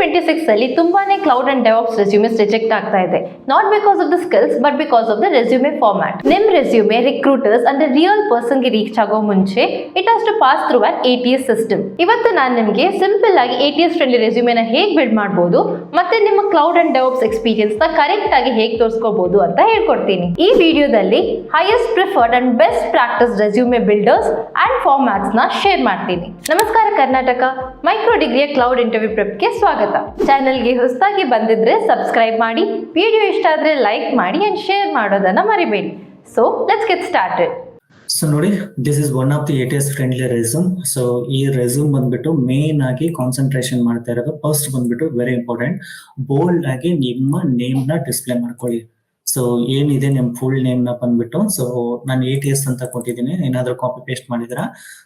2026 ಅಲ್ಲಿ ತುಂಬಾನೇ cloud and DevOps resumes reject ಆಗ್ತಾ ಇದೆ. Not because of the skills but because of the resume format. ನಿಮ್ resume recruiters and real person ಗೆ reach ಆಗೋ ಮುಂಚೆ it has to pass through on ATS system. ಇವತ್ತು ನಾನು ನಿಮಗೆ ಸಿಂಪಲ್ ಆಗಿ ATS ಫ್ರೆಂಡ್ಲಿ ರೆಸ್ಯೂಮೆನ ಹೇಗೆ ಬಿಲ್ಡ್ ಮಾಡಬಹುದು ಮತ್ತೆ ನಿಮ್ಮ ಕ್ಲೌಡ್ ಅಂಡ್ ಡೆವಾಪ್ಸ್ ಎಕ್ಸ್ಪೀರಿಯನ್ಸ್ ನ ಕರೆಕ್ಟ್ ಆಗಿ ಹೇಗೆ ತೋರಿಸ್ಕೋಬಹುದು ಅಂತ ಹೇಳ್ಕೊಡ್ತೀನಿ. ಈ ವಿಡಿಯೋದಲ್ಲಿ highest preferred and best practice resume builders and formats ನ ಶೇರ್ ಮಾಡ್ತೀನಿ. ನಮಸ್ಕಾರ ಕರ್ನಾಟಕ, ಮೈಕ್ರೋ ಡಿಗ್ರಿಯ ಕ್ಲೌಡ್ ಇಂಟರ್ವ್ಯೂ ಪ್ರೆಪ್ಗೆ ಸ್ವಾಗತ. ಚಾನೆಲ್ಗೆ ಹೊಸದಾಗಿ ಬಂದಿದ್ರೆ ಸಬ್ಸ್ಕ್ರೈಬ್ ಮಾಡಿ, ವಿಡಿಯೋ ಇಷ್ಟ ಆದ್ರೆ ಲೈಕ್ ಮಾಡಿ ಅಂಡ್ ಶೇರ್ ಮಾಡೋದನ್ನ ಮರಿಬೇಡಿ. So let's get started. So ನೋಡಿ, this is one of the ATS friendly resume. So ಈ ರೆಸ್ಯೂಮ್ ಬಂದ್ಬಿಟ್ಟು ಮೇನ್ ಆಗಿ ಕಾನ್ಸಂಟ್ರೇಷನ್ ಮಾಡ್ತಾ ಇರೋದು ಫಸ್ಟ್ ಬಂದ್ಬಿಟ್ಟು ವೆರಿ ಇಂಪಾರ್ಟೆಂಟ್, ಬೋಲ್ಡ್ ಆಗಿ ನಿಮ್ಮ ನೇಮ್ ನ ಡಿಸ್ಪ್ಲೇ ಮಾಡ್ಕೊಳ್ಳಿ. ಸೊ ಏನಿದೆ ನಿಮ್ ಫುಲ್ ನೇಮ್ ನ ಬಂದ್ಬಿಟ್ಟು, ಸೊ ನಾನು ATS ಅಂತ ಕೊಟ್ಟಿದ್ದೀನಿ, ಏನಾದ್ರೂ ಕಾಪಿ ಪೇಸ್ಟ್ ಮಾಡಿದ್ರ.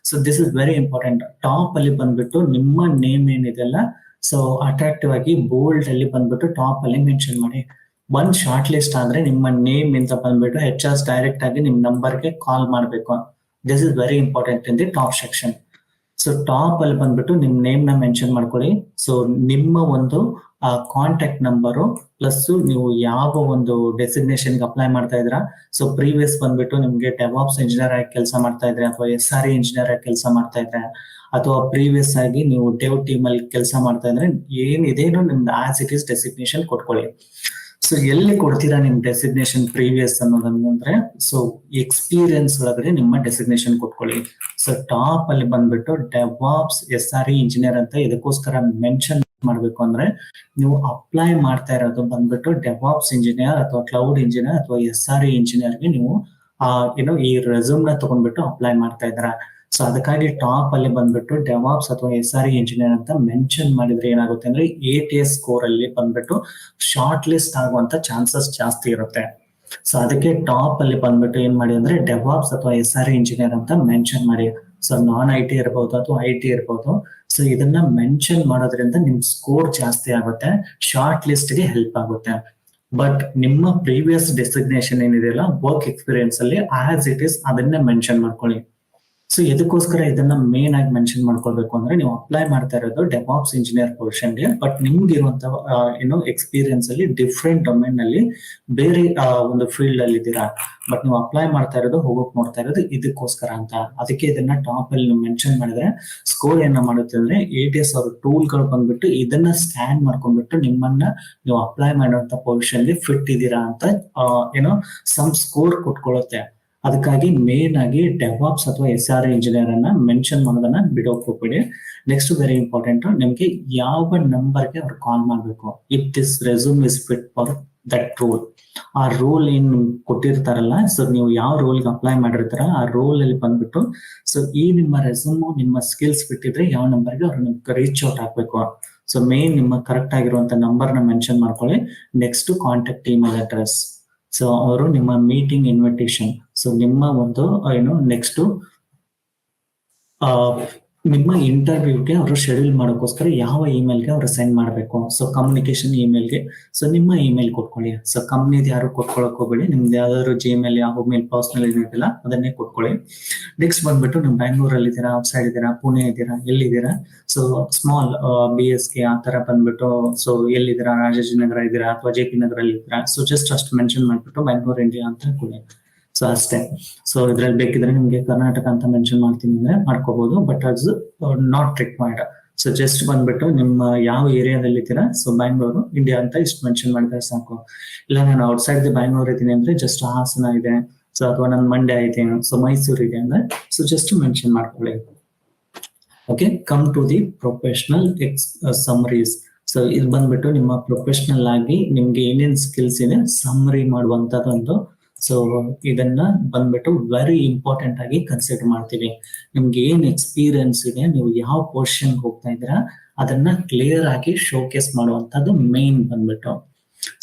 So this is very important. Top ಅಲ್ಲಿ ಬಂದ್ಬಿಟ್ಟು ನಿಮ್ಮ ನೇಮ್ ಏನಿದೆಲ್ಲ ಸೊ ಅಟ್ರಾಕ್ಟಿವ್ ಆಗಿ ಬೋಲ್ಡ್ ಅಲ್ಲಿ ಬಂದ್ಬಿಟ್ಟು ಟಾಪ್ ಅಲ್ಲಿ ಮೆನ್ಷನ್ ಮಾಡಿ. ಒಂದ್ ಶಾರ್ಟ್ ಲಿಸ್ಟ್ ಆದ್ರೆ ನಿಮ್ಮ ನೇಮ್ ಅಂತ ಬಂದ್ಬಿಟ್ಟು HR ಡೈರೆಕ್ಟ್ ಆಗಿ ನಿಮ್ ನಂಬರ್ಗೆ ಕಾಲ್ ಮಾಡ್ಬೇಕು. This is very important in the top section. So top ಅಲ್ಲಿ ಬಂದ್ಬಿಟ್ಟು ನಿಮ್ ನೇಮ್ ನ ಮೆನ್ಷನ್ ಮಾಡ್ಕೊಳ್ಳಿ. ಸೊ ನಿಮ್ಮ ಒಂದು ಕಾಂಟ್ಯಾಕ್ಟ್ ನಂಬರು ಪ್ಲಸ್ ನೀವು ಯಾವ ಒಂದು ಡೆಸಿಗ್ನೇಷನ್ಗೆ ಅಪ್ಲೈ ಮಾಡ್ತಾ ಇದ್ರ. ಸೊ ಪ್ರೀವಿಯಸ್ ಬಂದ್ಬಿಟ್ಟು ನಿಮ್ಗೆ ಡೆವಾಪ್ಸ್ ಇಂಜಿನಿಯರ್ ಆಗಿ ಕೆಲಸ ಮಾಡ್ತಾ ಇದ್ರೆ ಅಥವಾ SRE ಇಂಜಿನಿಯರ್ ಆಗಿ ಕೆಲಸ ಮಾಡ್ತಾ ಇದ್ರೆ ಅಥವಾ ಪ್ರೀವಿಯಸ್ ಆಗಿ ನೀವು ಡೆವ್ ಟೀಮ್ ಅಲ್ಲಿ ಕೆಲಸ ಮಾಡ್ತಾ ಇದ್ರೆ ಏನಿದೇನು ನಿಮ್ದು ಆಸ್ ಇಟ್ ಇಸ್ ಡೆಸಿಗ್ನೇಷನ್ ಕೊಟ್ಕೊಳ್ಳಿ. ಸೊ ಎಲ್ಲಿ ಕೊಡ್ತೀರಾ ನಿಮ್ ಡೆಸಿಗ್ನೇಷನ್ ಪ್ರೀವಿಯಸ್ ಅನ್ನೋದಂದ್ರೆ, ಸೊ ಎಕ್ಸ್ಪೀರಿಯನ್ಸ್ ಒಳಗಡೆ ನಿಮ್ಮ ಡೆಸಿಗ್ನೇಷನ್ ಕೊಟ್ಕೊಳ್ಳಿ. ಸೊ ಟಾಪ್ ಅಲ್ಲಿ ಬಂದ್ಬಿಟ್ಟು ಡೆವಾಪ್ಸ್ SRE ಇಂಜಿನಿಯರ್ ಅಂತ ಇದಕ್ಕೋಸ್ಕರ ಮೆನ್ಷನ್ ಮಾಡ್ಬೇಕು ಅಂದ್ರೆ, ನೀವು ಅಪ್ಲೈ ಮಾಡ್ತಾ ಇರೋದು ಬಂದ್ಬಿಟ್ಟು ಡೆವಾಪ್ಸ್ ಇಂಜಿನಿಯರ್ ಅಥವಾ ಕ್ಲೌಡ್ ಇಂಜಿನಿಯರ್ ಅಥವಾ SRE ಇಂಜಿನಿಯರ್ಗೆ ನೀವು ಈ ರೆಸ್ಯೂಮ್ ನ ತಗೊಂಡ್ಬಿಟ್ಟು ಅಪ್ಲೈ ಮಾಡ್ತಾ ಇದ್ರ. ಸೊ ಅದಕ್ಕಾಗಿ ಟಾಪ್ ಅಲ್ಲಿ ಬಂದ್ಬಿಟ್ಟು ಡೆವಾಪ್ಸ್ ಅಥವಾ SRE ಇಂಜಿನಿಯರ್ ಅಂತ ಮೆನ್ಷನ್ ಮಾಡಿದ್ರೆ ಏನಾಗುತ್ತೆ ಅಂದ್ರೆ ATS ಸ್ಕೋರ್ ಅಲ್ಲಿ ಬಂದ್ಬಿಟ್ಟು ಶಾರ್ಟ್ ಲಿಸ್ಟ್ ಆಗುವಂತ ಚಾನ್ಸಸ್ ಜಾಸ್ತಿ ಇರುತ್ತೆ. ಸೊ ಅದಕ್ಕೆ ಟಾಪ್ ಅಲ್ಲಿ ಬಂದ್ಬಿಟ್ಟು ಏನ್ ಮಾಡಿ ಅಂದ್ರೆ ಡೆವಾಪ್ಸ್ ಅಥವಾ SRE ಇಂಜಿನಿಯರ್ ಅಂತ ಮೆನ್ಷನ್ ಮಾಡಿ. ಸೊ ನಾನ್ IT ಇರ್ಬೋದು ಅಥವಾ IT ಇರ್ಬೋದು. ಸೊ ಇದನ್ನ ಮೆನ್ಷನ್ ಮಾಡೋದ್ರಿಂದ ನಿಮ್ ಸ್ಕೋರ್ ಜಾಸ್ತಿ ಆಗುತ್ತೆ, ಶಾರ್ಟ್ ಲಿಸ್ಟ್ ಗೆ ಹೆಲ್ಪ್ ಆಗುತ್ತೆ. ಬಟ್ ನಿಮ್ಮ ಪ್ರೀವಿಯಸ್ ಡೆಸಿಗ್ನೇಷನ್ ಏನಿದೆಯಲ್ಲ ವರ್ಕ್ ಎಕ್ಸ್ಪೀರಿಯನ್ಸ್ ಅಲ್ಲಿ ಆಸ್ ಇಟ್ ಇಸ್ ಅದನ್ನೇ ಮೆನ್ಷನ್ ಮಾಡ್ಕೊಳ್ಳಿ. ಸೊ ಇದಕ್ಕೋಸ್ಕರ ಇದನ್ನ ಮೇನ್ ಆಗಿ ಮೆನ್ಷನ್ ಮಾಡ್ಕೊಳ್ಬೇಕು ಅಂದ್ರೆ, ನೀವು ಅಪ್ಲೈ ಮಾಡ್ತಾ ಇರೋದು ಡೆವಾಪ್ಸ್ ಇಂಜಿನಿಯರ್ ಪೊಸಿಷನ್ಗೆ, ಬಟ್ ನಿಮ್ಗೆ ಇರುವಂತ ಎಕ್ಸ್ಪೀರಿಯನ್ಸ್ ಅಲ್ಲಿ ಡಿಫ್ರೆಂಟ್ ಡೊಮೇನ್ ನಲ್ಲಿ ಬೇರೆ ಒಂದು ಫೀಲ್ಡ್ ಅಲ್ಲಿ ಇದ್ದೀರಾ, ಬಟ್ ನೀವು ಅಪ್ಲೈ ಮಾಡ್ತಾ ಇರೋದು ಹೋಗಕ್ ನೋಡ್ತಾ ಇರೋದು ಇದಕ್ಕೋಸ್ಕರ ಅಂತ. ಅದಕ್ಕೆ ಇದನ್ನ ಟಾಪ್ ಅಲ್ಲಿ ನೀವು ಮೆನ್ಷನ್ ಮಾಡಿದ್ರೆ ಸ್ಕೋರ್ ಏನ ಮಾಡುತ್ತೆ ಅಂದ್ರೆ ATS ಅವ್ರ ಟೂಲ್ ಗಳು ಬಂದ್ಬಿಟ್ಟು ಇದನ್ನ ಸ್ಕ್ಯಾನ್ ಮಾಡ್ಕೊಂಡ್ಬಿಟ್ಟು ನಿಮ್ಮನ್ನ ನೀವು ಅಪ್ಲೈ ಮಾಡುವಂತ ಪೊಸಿಷನ್ಗೆ ಫಿಟ್ ಇದ್ದೀರಾ ಅಂತ ಸಮ್ ಸ್ಕೋರ್ ಕೊಟ್ಕೊಳ್ಳುತ್ತೆ. ಅದಕ್ಕಾಗಿ ಮೇನ್ ಆಗಿ ಡೆವಾಪ್ಸ್ ಅಥವಾ SRE ಇಂಜಿನಿಯರ್ ಅನ್ನ ಮೆನ್ಷನ್ ಮಾಡೋದನ್ನ ಬಿಡೋಕ್ ಹೋಗ್ಬೇಡಿ. ನೆಕ್ಸ್ಟ್ ವೆರಿ ಇಂಪಾರ್ಟೆಂಟ್, ನಿಮ್ಗೆ ಯಾವ ನಂಬರ್ಗೆ ಅವ್ರು ಕಾಲ್ ಮಾಡ್ಬೇಕು. If this resume is fit for that roll, ಆ ರೋಲ್ ಏನ್ ಕೊಟ್ಟಿರ್ತಾರಲ್ಲ, ಸೊ ನೀವು ಯಾವ ರೋಲ್ಗೆ ಅಪ್ಲೈ ಮಾಡಿರ್ತಾರ ಆ ರೋಲ್ ಅಲ್ಲಿ ಬಂದ್ಬಿಟ್ಟು, ಸೊ ಈ ನಿಮ್ಮ ರೆಸ್ಯೂಮ್ ನಿಮ್ಮ ಸ್ಕಿಲ್ಸ್ ಬಿಟ್ಟಿದ್ರೆ ಯಾವ ನಂಬರ್ಗೆ ಅವ್ರು ನಿಮ್ಗೆ ರೀಚ್ ಔಟ್ ಆಗ್ಬೇಕು. ಸೊ ಮೇನ್ ನಿಮ್ಮ ಕರೆಕ್ಟ್ ಆಗಿರುವಂತ ನಂಬರ್ ನ ಮೆನ್ಷನ್ ಮಾಡ್ಕೊಳ್ಳಿ. Next contact email address, so ಅವರು ನಿಮ್ಮ ಮೀಟಿಂಗ್ ಇನ್ವಿಟೇಷನ್, ಸೊ ನಿಮ್ಮ ಒಂದು ನೆಕ್ಸ್ಟ್ ನಿಮ್ಮ ಇಂಟರ್ವ್ಯೂಗೆ ಅವರು ಶೆಡ್ಯೂಲ್ ಮಾಡೋಕ್ಕೋಸ್ಕರ ಯಾವ ಇಮೇಲ್ಗೆ ಅವರು ಸೆಂಡ್ ಮಾಡಬೇಕು. ಸೊ ಕಮ್ಯುನಿಕೇಶನ್ ಇಮೇಲ್ಗೆ ಸೊ ನಿಮ್ಮ ಇಮೇಲ್ ಕೊಟ್ಕೊಳ್ಳಿ. ಸೊ ಕಂಪ್ನಿದ್ ಯಾರು ಕೊಟ್ಕೊಳಕ್ ಹೋಗ್ಬೇಡಿ, ನಿಮ್ದು ಯಾವ್ದಾದ್ರು Gmail ಯಾವ ಮೇಲ್ ಪರ್ಸನಲ್ ಏನಿದೆಯಲ್ಲ ಅದನ್ನೇ ಕೊಟ್ಕೊಳ್ಳಿ. ನೆಕ್ಸ್ಟ್ ಬಂದ್ಬಿಟ್ಟು ನೀವು ಬ್ಯಾಂಗ್ಳೂರಲ್ಲಿ ಇದ್ದೀರಾ, ಔಟ್ಸೈಡ್ ಇದ್ದೀರಾ, ಪುಣೆ ಇದ್ದೀರಾ, ಎಲ್ಲಿದ್ದೀರಾ, ಸೊ ಸ್ಮಾಲ್ BSK ಆ ತರ ಬಂದ್ಬಿಟ್ಟು, ಸೊ ಎಲ್ಲಿದ್ದೀರಾ, ರಾಜಾಜಿನಗರ ಇದ್ದೀರಾ ಅಥವಾ JP ನಗರಲ್ಲಿ ಇದ್ದೀರಾ, ಸೊ ಜಸ್ಟ್ ಅಷ್ಟು ಮೆನ್ಷನ್ ಮಾಡ್ಬಿಟ್ಟು ಬ್ಯಾಂಗ್ಳೂರ್ ಇಂಡಿಯಾ ಅಂತ ಕೊಡಿ. ಸೊ ಅಷ್ಟೇ. ಸೊ ಇದ್ರಲ್ಲಿ ಬೇಕಿದ್ರೆ ನಿಮ್ಗೆ ಕರ್ನಾಟಕ ಅಂತ ಮೆನ್ಷನ್ ಮಾಡ್ತೀನಿ ಅಂದ್ರೆ ಮಾಡ್ಕೋಬಹುದು, ಬಟ್ ಅದು ನಾಟ್ ರಿಕ್ವೈರ್ಡ್. ಸೊ ಜಸ್ಟ್ ಬಂದ್ಬಿಟ್ಟು ನಿಮ್ಮ ಯಾವ ಏರಿಯಾದಲ್ಲಿ ಇದ್ದೀರಾ, ಸೊ ಬ್ಯಾಂಗ್ಳೂರು ಇಂಡಿಯಾ ಅಂತ ಇಷ್ಟು ಮೆನ್ಷನ್ ಮಾಡಿದ್ರೆ ಸಾಕು. ಇಲ್ಲ ನಾನು ಔಟ್ಸೈಡ್ ದಿ ಬ್ಯಾಂಗ್ಳೂರ್ ಇದ್ದೀನಿ ಅಂದ್ರೆ ಜಸ್ಟ್ ಹಾಸನ ಇದೆ, ಸೊ ಅಥವಾ ನಾನು ಮಂಡ್ಯ ಇದೆ, ಸೊ ಮೈಸೂರು ಇದೆ ಅಂದ್ರೆ ಸೊ ಜಸ್ಟ್ ಮೆನ್ಷನ್ ಮಾಡ್ಕೊಳ್ಳಿ. Okay, come to the professional summaries. So ಇದು ಬಂದ್ಬಿಟ್ಟು ನಿಮ್ಮ ಪ್ರೊಫೆಷನಲ್ ಆಗಿ ನಿಮ್ಗೆ ಏನೇನ್ ಸ್ಕಿಲ್ಸ್ ಇದೆ ಸಮ್ಮರಿ ಮಾಡುವಂತದೊಂದು. ಸೊ ಇದನ್ನ ಬಂದ್ಬಿಟ್ಟು ವೆರಿ ಇಂಪಾರ್ಟೆಂಟ್ ಆಗಿ ಕನ್ಸಿಡರ್ ಮಾಡ್ತೀವಿ. ನಿಮ್ಗೆ ಏನ್ ಎಕ್ಸ್ಪೀರಿಯನ್ಸ್ ಇದೆ, ನೀವು ಯಾವ ಪೊಸಿಷನ್ ಹೋಗ್ತಾ ಇದ್ದೀರಾ ಅದನ್ನ ಕ್ಲಿಯರ್ ಆಗಿ ಶೋಕೇಸ್ ಮಾಡುವಂತದ್ದು ಮೇನ್ ಬಂದ್ಬಿಟ್ಟು.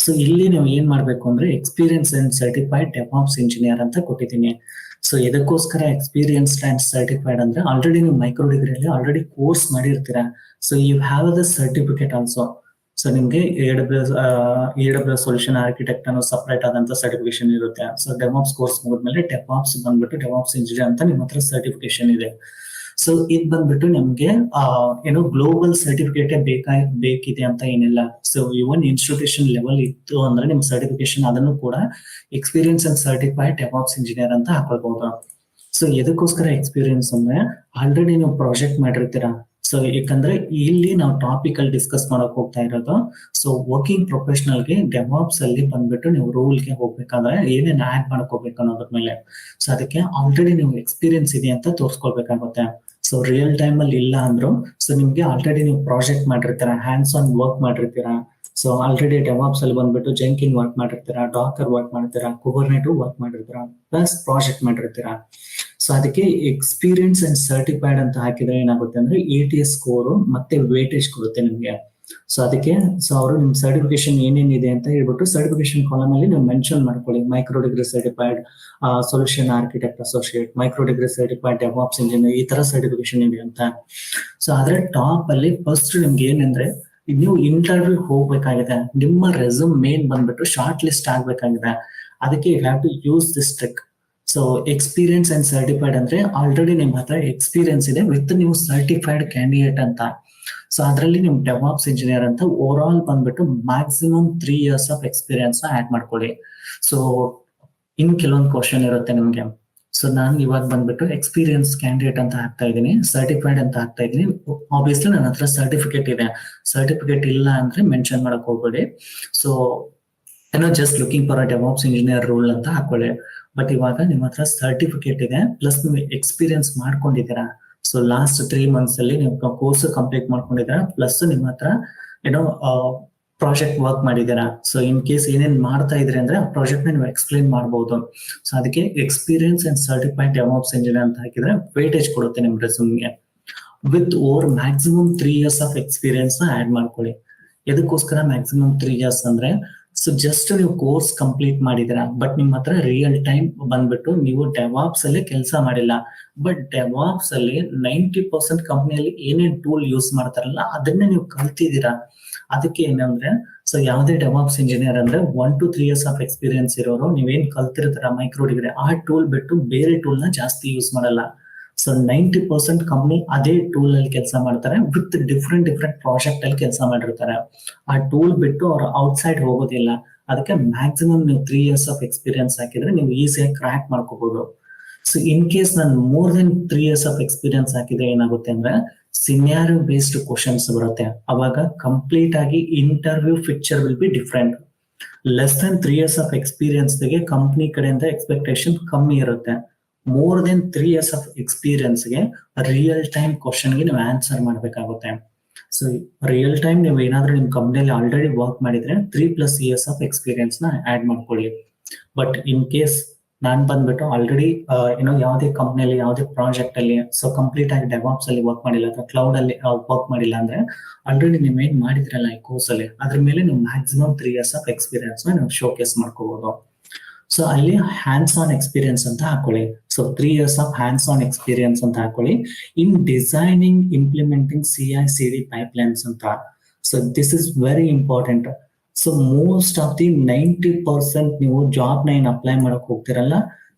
ಸೊ ಇಲ್ಲಿ ನೀವು ಏನ್ ಮಾಡ್ಬೇಕು ಅಂದ್ರೆ experience and certified DevOps engineer ಅಂತ ಕೊಟ್ಟಿದ್ದೀನಿ. ಸೊ ಇದಕ್ಕೋಸ್ಕರ ಎಕ್ಸ್ಪೀರಿಯನ್ಸ್ ಅಂಡ್ ಸರ್ಟಿಫೈಡ್ ಅಂದ್ರೆ ಆಲ್ರೆಡಿ ನೀವು ಮೈಕ್ರೋ ಡಿಗ್ರಿಯಲ್ಲಿ ಆಲ್ರೆಡಿ ಕೋರ್ಸ್ ಮಾಡಿರ್ತೀರಾ. So you have the certificate also. So ನಿಮ್ಗೆ AWS ಸೊಲ್ಯೂಷನ್ ಆರ್ಕಿಟೆಕ್ಟ್ ಅನ್ನೋ ಸಪರೇಟ್ ಆದಂತ ಸರ್ಟಿಫಿಕೇಶನ್ ಇರುತ್ತೆ. ಸೊ ಡೆವಾಪ್ಸ್ ಕೋರ್ಸ್ ಮುಗಿದ್ಮೇಲೆ ಡೆವಾಪ್ಸ್ ಬಂದ್ಬಿಟ್ಟು ಡೆವಾಪ್ಸ್ ಇಂಜಿನಿಯರ್ ಅಂತ ನಿಮ್ಮ ಹತ್ರ ಸರ್ಟಿಫಿಕೇಶನ್ ಇದೆ. ಸೊ ಇದು ಬಂದ್ಬಿಟ್ಟು ನಮ್ಗೆ ಏನೋ ಗ್ಲೋಬಲ್ ಸರ್ಟಿಫಿಕೇಟ್ ಬೇಕಿದೆ ಅಂತ ಏನಿಲ್ಲ. ಸೊ ಇವನ್ ಇನ್ಸ್ಟಿಟ್ಯೂಷನ್ ಲೆವೆಲ್ ಇತ್ತು ಅಂದ್ರೆ ನಿಮ್ ಸರ್ಟಿಫಿಕೇಶನ್ ಅದನ್ನು ಕೂಡ experience and certified DevOps engineer ಅಂತ ಹಾಕೊಳ್ಬಹುದು. ಸೊ ಎದಕ್ಕೋಸ್ಕರ ಎಕ್ಸ್ಪೀರಿಯನ್ಸ್ ಅಂದ್ರೆ ಆಲ್ರೆಡಿ ನೀವು ಪ್ರಾಜೆಕ್ಟ್ ಮಾಡಿರ್ತೀರಾ. ಸೊ ಯಾಕಂದ್ರೆ ಇಲ್ಲಿ ನಾವು ಟಾಪಿಕ್ ಅಲ್ಲಿ ಡಿಸ್ಕಸ್ ಮಾಡಕ್ ಹೋಗ್ತಾ ಇರೋದು. ಸೊ ವರ್ಕಿಂಗ್ ಪ್ರೊಫೆಷನಲ್ಗೆ ಡೆವಾಪ್ಸ್ ಅಲ್ಲಿ ಬಂದ್ಬಿಟ್ಟು ನೀವು ರೂಲ್ಗೆ ಹೋಗ್ಬೇಕಾದ್ರೆ ಏನೇನ್ ಆಡ್ ಮಾಡ್ಕೋಬೇಕು ಅನ್ನೋದ್ರ ಮೇಲೆ. ಸೊ ಅದಕ್ಕೆ ಆಲ್ರೆಡಿ ನೀವು ಎಕ್ಸ್ಪೀರಿಯನ್ಸ್ ಇದೆ ಅಂತ ತೋರಿಸ್ಕೊಳ್ಬೇಕಾಗುತ್ತೆ. ಸೊ ರಿಯಲ್ ಟೈಮ್ ಅಲ್ಲಿ ಇಲ್ಲ ಅಂದ್ರು ಸೊ ನಿಮ್ಗೆ ಆಲ್ರೆಡಿ ನೀವು ಪ್ರಾಜೆಕ್ಟ್ ಮಾಡಿರ್ತೀರಾ, ಹ್ಯಾಂಡ್ಸ್ ಆನ್ ವರ್ಕ್ ಮಾಡಿರ್ತೀರಾ. ಸೊ ಆಲ್ರೆಡಿ ಡೆವಾಪ್ಸ್ ಅಲ್ಲಿ ಬಂದ್ಬಿಟ್ಟು ಜೆಂಕಿನ್ ವರ್ಕ್ ಮಾಡಿರ್ತೀರಾ, ಡಾಕರ್ ವರ್ಕ್ ಮಾಡ್ತೀರಾ, ಕುಬರ್ನೆಟ್ ವರ್ಕ್ ಮಾಡಿರ್ತೀರಾ, ಪ್ಲಸ್ ಪ್ರಾಜೆಕ್ಟ್ ಮಾಡಿರ್ತೀರಾ. ಸೊ ಅದಕ್ಕೆ ಎಕ್ಸ್ಪೀರಿಯನ್ಸ್ ಅಂಡ್ ಸರ್ಟಿಫೈಡ್ ಅಂತ ಹಾಕಿದ್ರೆ ಏನಾಗುತ್ತೆ ಅಂದ್ರೆ ATS ಸ್ಕೋರ್ ಮತ್ತೆ ವೇಟೇಜ್ ಕೊಡುತ್ತೆ ನಿಮ್ಗೆ. ಸೊ ಅದಕ್ಕೆ ಸೊ ಅವರು ನಿಮ್ ಸರ್ಟಿಫಿಕೇಶನ್ ಏನೇನಿದೆ ಅಂತ ಹೇಳ್ಬಿಟ್ಟು ಸರ್ಟಿಫಿಕೇಶನ್ ಕಾಲಮ್ ಅಲ್ಲಿ ನೀವು ಮೆನ್ಷನ್ ಮಾಡ್ಕೊಳ್ಳಿ. Micro degree certified solution architect associate, micro degree certified DevOps engineer, ಈ ತರ ಸರ್ಟಿಫಿಕೇಶನ್ ಇದೆ ಅಂತ. ಸೊ ಅದ್ರ ಟಾಪ್ ಅಲ್ಲಿ ಫಸ್ಟ್ ನಿಮ್ಗೆ ಏನಂದ್ರೆ ನೀವು ಇಂಟರ್ವ್ಯೂ ಹೋಗ್ಬೇಕಾಗಿದೆ, ನಿಮ್ಮ ರೆಸ್ಯೂಮ್ ಮೇನ್ ಬಂದ್ಬಿಟ್ಟು ಶಾರ್ಟ್ ಲಿಸ್ಟ್ ಆಗ್ಬೇಕಾಗಿದೆ. ಅದಕ್ಕೆ you have to use this trick. So experience and certified ಅಂದ್ರೆ ಆಲ್ರೆಡಿ ನಿಮ್ ಹತ್ರ ಎಕ್ಸ್ಪೀರಿಯನ್ಸ್ ಇದೆ ವಿತ್ ನೀವು ಸರ್ಟಿಫೈಡ್ ಕ್ಯಾಂಡಿಡೇಟ್ ಅಂತ. ಸೊ ಅದರಲ್ಲಿ ನಿಮ್ ಡೆವಾಪ್ಸ್ ಇಂಜಿನಿಯರ್ ಅಂತ ಓವರ್ ಆಲ್ ಬಂದ್ಬಿಟ್ಟು maximum 3 years of experience add ಮಾಡ್ಕೊಳ್ಳಿ. ಸೊ ಇನ್ ಕೆಲವೊಂದು ಕ್ವಶನ್ ಇರುತ್ತೆ ನಿಮ್ಗೆ. ಸೊ ನಾನು ಇವಾಗ ಬಂದ್ಬಿಟ್ಟು ಎಕ್ಸ್ಪೀರಿಯನ್ಸ್ ಕ್ಯಾಂಡಿಡೇಟ್ ಅಂತ ಹಾಕ್ತಾ ಇದ್ದೀನಿ, ಸರ್ಟಿಫೈಡ್ ಅಂತ ಹಾಕ್ತಾ ಇದ್ದೀನಿ. ಆಬ್ವಿಯಸ್ಲಿ ನನ್ನ ಹತ್ರ ಸರ್ಟಿಫಿಕೇಟ್ ಇದೆ. ಸರ್ಟಿಫಿಕೇಟ್ ಇಲ್ಲ ಅಂದ್ರೆ ಮೆನ್ಷನ್ ಮಾಡಕ್ ಹೋಗ್ಬೇಡಿ. ಸೊ ಏನೋ just looking for a DevOps engineer rule ಅಂತ ಹಾಕೊಳ್ಳಿ. ಬಟ್ ಇವಾಗ ನಿಮ್ಮ ಹತ್ರ ಸರ್ಟಿಫಿಕೇಟ್ ಇದೆ ಪ್ಲಸ್ ನೀವು ಎಕ್ಸ್ಪೀರಿಯನ್ಸ್ ಮಾಡ್ಕೊಂಡಿದ್ದೀರಾ. ಸೊ ಲಾಸ್ಟ್ 3 months ಅಲ್ಲಿ ನೀವು ಕೋರ್ಸ್ ಕಂಪ್ಲೀಟ್ ಮಾಡ್ಕೊಂಡಿದ್ದೀರಾ, ಪ್ಲಸ್ ನಿಮ್ಮ ಹತ್ರ ಏನೋ ಪ್ರಾಜೆಕ್ಟ್ ವರ್ಕ್ ಮಾಡಿದ್ದೀರಾ. ಸೊ ಇನ್ ಕೇಸ್ ಏನೇನ್ ಮಾಡ್ತಾ ಇದ್ರಿ ಅಂದ್ರೆ ಆ ಪ್ರಾಜೆಕ್ಟ್ ನೀವು ಎಕ್ಸ್ಪ್ಲೈನ್ ಮಾಡಬಹುದು. ಸೊ ಅದಕ್ಕೆ experience and certified DevOps engineer ಅಂತ ಹಾಕಿದ್ರೆ ವೇಟೇಜ್ ಕೊಡುತ್ತೆ ನಿಮ್ ರೆಸ್ಯೂಮ್ಗೆ. With over maximum 3 years of experience ನ ಆಡ್ ಮಾಡ್ಕೊಳ್ಳಿ. ಎದಕ್ಕೋಸ್ಕರ ಮ್ಯಾಕ್ಸಿಮಮ್ 3 years ಅಂದ್ರೆ ಸೊ ಜಸ್ಟ್ ನೀವು ಕೋರ್ಸ್ ಕಂಪ್ಲೀಟ್ ಮಾಡಿದಿರಾ ಬಟ್ ನಿಮ್ ಹತ್ರ ರಿಯಲ್ ಟೈಮ್ ಬಂದ್ಬಿಟ್ಟು ನೀವು ಡೆವಾಪ್ಸ್ ಅಲ್ಲಿ ಕೆಲಸ ಮಾಡಿಲ್ಲ. ಬಟ್ ಡೆವಾಪ್ಸ್ ಅಲ್ಲಿ 90% ಕಂಪನಿಯಲ್ಲಿ ಏನೇನ್ ಟೂಲ್ ಯೂಸ್ ಮಾಡ್ತಾರಲ್ಲ ಅದನ್ನೇ ನೀವು ಕಲ್ತಿದ್ದೀರಾ. ಅದಕ್ಕೆ ಏನಂದ್ರೆ ಸೊ ಯಾವ್ದೇ ಡೆವಾಪ್ಸ್ ಇಂಜಿನಿಯರ್ ಅಂದ್ರೆ 1 to 3 years ಆಫ್ ಎಕ್ಸ್ಪೀರಿಯನ್ಸ್ ಇರೋರು ನೀವೇನ್ ಕಲ್ತಿರ್ತಾರ ಮೈಕ್ರೋ ಡಿಗ್ರಿ ಆ ಟೂಲ್ ಬಿಟ್ಟು ಬೇರೆ ಟೂಲ್ ನ ಜಾಸ್ತಿ ಯೂಸ್ ಮಾಡಲ್ಲ. ಸೊ 90% ಕಂಪನಿ ಅದೇ ಟೂಲ್ ಅಲ್ಲಿ ಕೆಲಸ ಮಾಡ್ತಾರೆ ವಿತ್ ಡಿಫ್ರೆಂಟ್ ಪ್ರಾಜೆಕ್ಟ್ ಅಲ್ಲಿ ಕೆಲಸ ಮಾಡಿರ್ತಾರೆ. ಆ ಟೂಲ್ ಬಿಟ್ಟು ಅವ್ರು ಔಟ್ಸೈಡ್ ಹೋಗೋದಿಲ್ಲ. ಅದಕ್ಕೆ ಮ್ಯಾಕ್ಸಿಮಮ್ ನೀವು 3 years ಆಫ್ ಎಕ್ಸ್ಪೀರಿಯನ್ಸ್ ಹಾಕಿದ್ರೆ ನೀವು ಈಸಿಯಾಗಿ ಕ್ರ್ಯಾಕ್ ಮಾಡ್ಕೋಬಹುದು. ಸೊ ಇನ್ ಕೇಸ್ ನಾನು more than 3 years of experience ಹಾಕಿದ್ರೆ ಏನಾಗುತ್ತೆ ಅಂದ್ರೆ ಸಿನಾರಿಯೋ ಬೇಸ್ಡ್ ಕ್ವಶನ್ಸ್ ಬರುತ್ತೆ. ಅವಾಗ ಕಂಪ್ಲೀಟ್ ಆಗಿ interview picture will be different. Less than 3 years of experience ಗೆ ಕಂಪನಿ ಕಡೆಯಿಂದ ಎಕ್ಸ್ಪೆಕ್ಟೇಷನ್ ಕಮ್ಮಿ ಇರುತ್ತೆ. More than 3 years of experience ಗೆ ರಿಯಲ್ ಟೈಮ್ ಕ್ವಶನ್ ಗೆ ನೀವು ಆನ್ಸರ್ ಮಾಡ್ಬೇಕಾಗುತ್ತೆ. ಸೊ ರಿಯಲ್ ಟೈಮ್ ನೀವು ಏನಾದ್ರೂ ನಿಮ್ ಕಂಪ್ನಿಯಲ್ಲಿ ಆಲ್ರೆಡಿ ವರ್ಕ್ ಮಾಡಿದ್ರೆ 3+ years ಆಫ್ ಎಕ್ಸ್ಪೀರಿಯನ್ಸ್ ನ ಆಡ್ ಮಾಡ್ಕೊಳ್ಳಿ. ಬಟ್ ಇನ್ ಕೇಸ್ ನಾನ್ ಬಂದ್ಬಿಟ್ಟು ಆಲ್ರೆಡಿ ಏನೋ ಯಾವುದೇ ಕಂಪ್ನಿಯಲ್ಲಿ ಯಾವುದೇ ಪ್ರಾಜೆಕ್ಟ್ ಅಲ್ಲಿ ಸೊ ಕಂಪ್ಲೀಟ್ ಆಗಿ ಡೆವಾಪ್ಸ್ ಅಲ್ಲಿ ವರ್ಕ್ ಮಾಡಿಲ್ಲ ಅಥವಾ ಕ್ಲೌಡ್ ಅಲ್ಲಿ ವರ್ಕ್ ಮಾಡಿಲ್ಲ ಅಂದ್ರೆ ಆಲ್ರೆಡಿ ನೀವು ಏನ್ ಮಾಡಿದ್ರಲ್ಲ ಈ ಕೋರ್ಸ್ ಅಲ್ಲಿ ಅದ್ರ ಮೇಲೆ ನೀವು ಮ್ಯಾಕ್ಸಿಮಮ್ 3 years ಆಫ್ ಎಕ್ಸ್ಪೀರಿಯನ್ಸ್ ನ ನೀವು ಶೋಕೇಸ್ ಮಾಡ್ಕೋಬಹುದು. ಸೊ ಅಲ್ಲಿ ಹ್ಯಾಂಡ್ಸ್ ಆನ್ ಎಕ್ಸ್ಪೀರಿಯನ್ಸ್ ಅಂತ ಹಾಕೊಳ್ಳಿ. So 3 years of hands on experience ಅಂತ ಹಾಕೊಳ್ಳಿ. ಇನ್ ಡಿಸೈನಿಂಗ್ ಇಂಪ್ಲಿಮೆಂಟಿಂಗ್ CI/CD ಪೈಪ್ಲೈನ್ಸ್ ಅಂತ. So this is very important. So most of the 90% ನೀವು ಜಾಬ್ ನ ಏನ್ ಅಪ್ಲೈ ಮಾಡಕ್ ಹೋಗ್ತಿರಲ್ಲ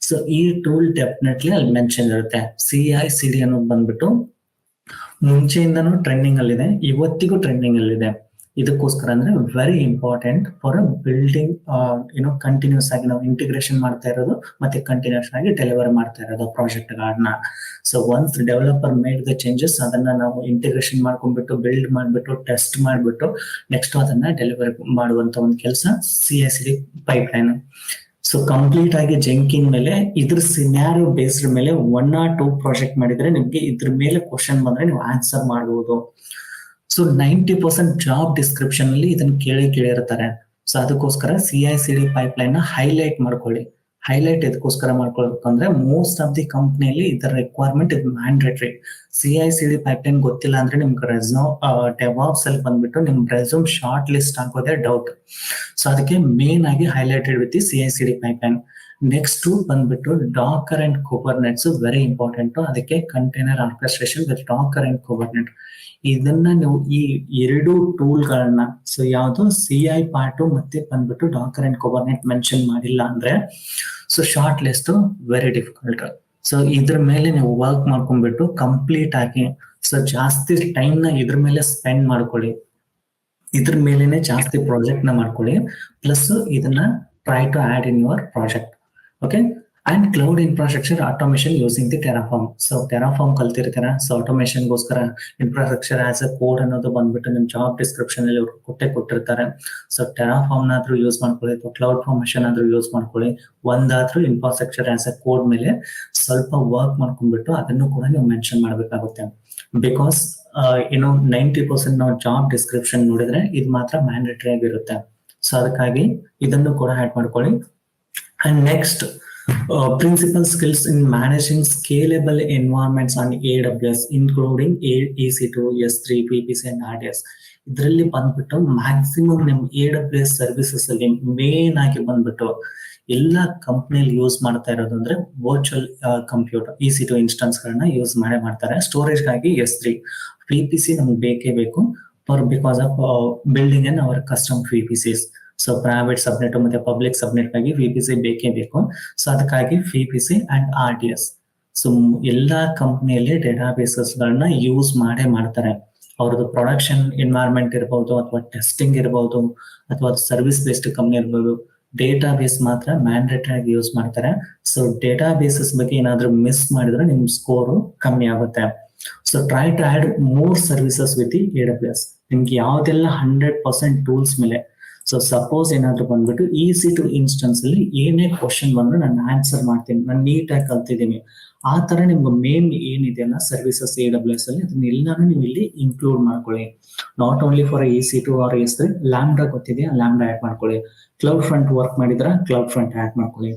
ಸೊ ಈ ಟೂಲ್ ಡೆಫಿನೆಟ್ಲಿ ಅಲ್ಲಿ ಮೆನ್ಷನ್ ಇರುತ್ತೆ. CI/CD ಅನ್ನೋದು ಬಂದ್ಬಿಟ್ಟು ಮುಂಚೆಯಿಂದನೂ ಟ್ರೆಂಡಿಂಗ್ ಅಲ್ಲಿದೆ, ಇವತ್ತಿಗೂ ಟ್ರೆಂಡಿಂಗ್ ಅಲ್ಲಿದೆ. ಇದಕ್ಕೋಸ್ಕರ ಅಂದ್ರೆ ವೆರಿ ಇಂಪಾರ್ಟೆಂಟ್ ಫಾರ್ ಬಿಲ್ಡಿಂಗ್ ಏನೋ ಕಂಟಿನ್ಯೂಸ್ ಆಗಿ ನಾವು ಇಂಟಿಗ್ರೇಷನ್ ಮಾಡ್ತಾ ಇರೋದು ಮತ್ತೆ ಕಂಟಿನ್ಯೂಸ್ ಆಗಿ ಡೆಲಿವರ್ ಮಾಡ್ತಾ ಇರೋದು ಪ್ರಾಜೆಕ್ಟ್ ಗಳನ್ನ. So once developer made the changes ಅದನ್ನ ನಾವು ಇಂಟಿಗ್ರೇಷನ್ ಮಾಡ್ಕೊಂಡ್ಬಿಟ್ಟು ಬಿಲ್ಡ್ ಮಾಡ್ಬಿಟ್ಟು ಟೆಸ್ಟ್ ಮಾಡ್ಬಿಟ್ಟು ನೆಕ್ಸ್ಟ್ ಅದನ್ನ ಡೆಲಿವರ್ ಮಾಡುವಂತ ಒಂದು ಕೆಲಸ CI/CD ಪೈಪ್ಲೈನ್. ಸೊ ಕಂಪ್ಲೀಟ್ ಆಗಿ ಜೆಂಕಿನ್ ಮೇಲೆ ಇದ್ರ ಸಿನಾರಿಯೋ ಬೇಸ್ಡ್ ಮೇಲೆ 1 or 2 ಪ್ರಾಜೆಕ್ಟ್ ಮಾಡಿದ್ರೆ ನಿಮ್ಗೆ ಇದ್ರ ಮೇಲೆ ಕ್ವಶನ್ ಬಂದ್ರೆ ನೀವು ಆನ್ಸರ್ ಮಾಡಬಹುದು. ಸೊ 90% ಜಾಬ್ ಡಿಸ್ಕ್ರಿಪ್ಷನ್ ಅಲ್ಲಿ ಇದನ್ನ ಕೇಳಿರ್ತಾರೆ. ಸೊ ಅದಕ್ಕೋಸ್ಕರ CI/CD ಪೈಪ್ಲೈನ್ ನ ಹೈಲೈಟ್ ಮಾಡ್ಕೊಳ್ಳಿ. ಹೈಲೈಟ್ ಎದಕ್ಕೋಸ್ಕರ ಮಾಡ್ಕೊಳ್ಬೇಕಂದ್ರೆ ಮೋಸ್ಟ್ ಆಫ್ ದಿ ಕಂಪ್ನಿಯಲ್ಲಿ ಇದರ ರಿಕ್ವೈರ್ಮೆಂಟ್ ಇದು ಮ್ಯಾಂಡೇಟರಿ. CI/CD ಪೈಪ್ಲೈನ್ ಗೊತ್ತಿಲ್ಲ ಅಂದ್ರೆ ನಿಮ್ಗೆ ರೆಸ್ಯೂಮ್ ಡೆವಾಪ್ಸ್ ಅಲ್ಲಿ ಬಂದ್ಬಿಟ್ಟು ನಿಮ್ ರೆಸ್ಯೂಮ್ ಶಾರ್ಟ್ ಲಿಸ್ಟ್ ಆಗೋದೇ ಡೌಟ್. ಸೊ ಅದಕ್ಕೆ ಮೇನ್ ಆಗಿ highlighted with CI/CD pipeline. Next ಬಂದ್ಬಿಟ್ಟು Docker and Kubernetes very important. ಅದಕ್ಕೆ container orchestration with Docker and Kubernetes. ಇದನ್ನ ನೀವು ಈ 2 ಟೂಲ್ ಗಳನ್ನ ಸೊ ಯಾವ್ದು CI ಪಾರ್ಟ್ ಮತ್ತೆ ಬಂದ್ಬಿಟ್ಟು ಡಾಕರ್ ಅಂಡ್ ಕುಬರ್ನೆಟ್ ಮೆನ್ಷನ್ ಮಾಡಿಲ್ಲ ಅಂದ್ರೆ so short list very difficult. So ಇದ್ರ ಮೇಲೆ ನೀವು ವರ್ಕ್ ಮಾಡ್ಕೊಂಡ್ಬಿಟ್ಟು ಕಂಪ್ಲೀಟ್ ಆಗಿ ಸೊ ಜಾಸ್ತಿ ಟೈಮ್ ನ ಇದ್ರ ಮೇಲೆ ಸ್ಪೆಂಡ್ ಮಾಡ್ಕೊಳ್ಳಿ, ಇದ್ರ ಮೇಲೆನೆ ಜಾಸ್ತಿ ಪ್ರಾಜೆಕ್ಟ್ ನ ಮಾಡ್ಕೊಳ್ಳಿ, ಪ್ಲಸ್ ಇದನ್ನ try to add in your project. Okay, and cloud infrastructure automation using the Terraform. So Terraform ಕಲ್ತಿರ್ತೀರಾ, ಸೊ ಆಟೋಮೇಶನ್ಗೋಸ್ಕರ ಇನ್ಫ್ರಾಸ್ಟ್ರಕ್ಚರ್ ಆಸ್ ಎ ಕೋಡ್ ಅನ್ನೋದು ಬಂದ್ಬಿಟ್ಟು ನಿಮ್ ಜಾಬ್ ಡಿಸ್ಕ್ರಿಪ್ಷನ್ ಅಲ್ಲಿ ಅವ್ರು ಕೊಟ್ಟಿರ್ತಾರೆ. ಸೊ ಟೆರಾಫಾರ್ಮ್ ನಾದ್ರೂ ಯೂಸ್ ಮಾಡ್ಕೊಳ್ಳಿ ಅಥವಾ ಕ್ಲೌಡ್ ಫಾರ್ಮೇಶನ್ ಆದ್ರೂ ಯೂಸ್ ಮಾಡ್ಕೊಳ್ಳಿ. ಒಂದಾದ್ರೂ ಇನ್ಫ್ರಾಸ್ಟ್ರಕ್ಚರ್ ಆಸ್ ಎ ಕೋಡ್ ಮೇಲೆ ಸ್ವಲ್ಪ ವರ್ಕ್ ಮಾಡ್ಕೊಂಡ್ಬಿಟ್ಟು ಅದನ್ನು ಕೂಡ ನೀವು ಮೆನ್ಷನ್ ಮಾಡ್ಬೇಕಾಗುತ್ತೆ. ಬಿಕಾಸ್ 90% ನಾವು ಜಾಬ್ ಡಿಸ್ಕ್ರಿಪ್ಷನ್ ನೋಡಿದ್ರೆ ಇದು ಮಾತ್ರ ಮ್ಯಾಂಡೇಟರಿ ಆಗಿರುತ್ತೆ. ಸೊ ಅದಕ್ಕಾಗಿ ಇದನ್ನು ಕೂಡ ಆಡ್ ಮಾಡ್ಕೊಳ್ಳಿ. And next, principal skills in managing scalable environments on AWS, including EC2, S3, PPC and RDS. ಇದರಲ್ಲಿ ಬಂದ್ಬಿಟ್ಟು ಮ್ಯಾಕ್ಸಿಮಮ್ ನಿಮ್ AWS ಸರ್ವಿಸಸ್ ಅಲ್ಲಿ ಮೇನ್ ಆಗಿ ಬಂದ್ಬಿಟ್ಟು ಎಲ್ಲ ಕಂಪ್ನಿಯಲ್ಲಿ ಯೂಸ್ ಮಾಡ್ತಾ ಇರೋದು ಅಂದ್ರೆ ವರ್ಚುವಲ್ ಕಂಪ್ಯೂಟರ್ EC2 ಇನ್ಸ್ಟೆನ್ಸ್ ಗಳನ್ನ ಯೂಸ್ ಮಾಡ್ತಾರೆ. ಸ್ಟೋರೇಜ್ ಗಾಗಿ S3, PPC ನಮ್ಗೆ ಬೇಕೇ ಬೇಕು for because of building and our custom PPCs. So private subnet ಮತ್ತೆ ಪಬ್ಲಿಕ್ ಸಬ್ನೆಟ್ ಗಾಗಿ VPC ಬೇಕೇ ಬೇಕು. ಸೊ ಅದಕ್ಕಾಗಿ VPC ಅಂಡ್ RDS. ಸೊ ಎಲ್ಲಾ ಕಂಪ್ನಿಯಲ್ಲಿ ಡೇಟಾ ಬೇಸಸ್ ಗಳನ್ನ ಯೂಸ್ ಮಾಡ್ತಾರೆ. ಅವ್ರದ್ದು ಪ್ರೊಡಕ್ಷನ್ ಎನ್ವೈರನ್ಮೆಂಟ್ ಇರಬಹುದು ಅಥವಾ ಟೆಸ್ಟಿಂಗ್ ಇರಬಹುದು ಅಥವಾ ಸರ್ವಿಸ್ ಬೇಸ್ಡ್ ಕಂಪ್ನಿ ಇರಬಹುದು, ಡೇಟಾ ಬೇಸ್ ಮಾತ್ರ ಮ್ಯಾಂಡೇಟರಿ ಆಗಿ ಯೂಸ್ ಮಾಡ್ತಾರೆ. ಸೊ ಡೇಟಾ ಬೇಸಸ್ ಬಗ್ಗೆ ಏನಾದ್ರೂ ಮಿಸ್ ಮಾಡಿದ್ರೆ ನಿಮ್ ಸ್ಕೋರು ಕಮ್ಮಿ ಆಗುತ್ತೆ. So try to add more services with AWS. ನಿಮ್ಗೆ ಯಾವ್ದೆಲ್ಲ 100% ಟೂಲ್ಸ್ ಮೇಲೆ, ಸೊ ಸಪೋಸ್ ಏನಾದ್ರು ಬಂದ್ಬಿಟ್ಟು EC2 ಇನ್ಸ್ಟೆನ್ಸ್ ಅಲ್ಲಿ ಏನೇ ಕ್ವಶನ್ ಬಂದ್ರು ನಾನು ಆನ್ಸರ್ ಮಾಡ್ತೀನಿ, ನಾನು ನೀಟಾಗಿ ಕಲ್ತಿದ್ದೀನಿ, ಆ ತರ ನಿಮ್ಗೆ ಮೇನ್ ಏನಿದೆಯಲ್ಲ ಸರ್ವಿಸಸ್ AWS ಅಲ್ಲಿ ಅದನ್ನೆಲ್ಲಾನು ನೀವು ಇಲ್ಲಿ ಇನ್ಕ್ಲೂಡ್ ಮಾಡ್ಕೊಳ್ಳಿ. Not only for EC2 or S3, Lambda ಗೊತ್ತಿದೆಯಾ, ಲ್ಯಾಂಬ್ಡಾ ಆಡ್ ಮಾಡ್ಕೊಳ್ಳಿ. ಕ್ಲೌಡ್ ಫ್ರಂಟ್ ವರ್ಕ್ ಮಾಡಿದ್ರೆ ಕ್ಲೌಡ್ ಫ್ರಂಟ್ ಆಡ್ ಮಾಡ್ಕೊಳ್ಳಿ.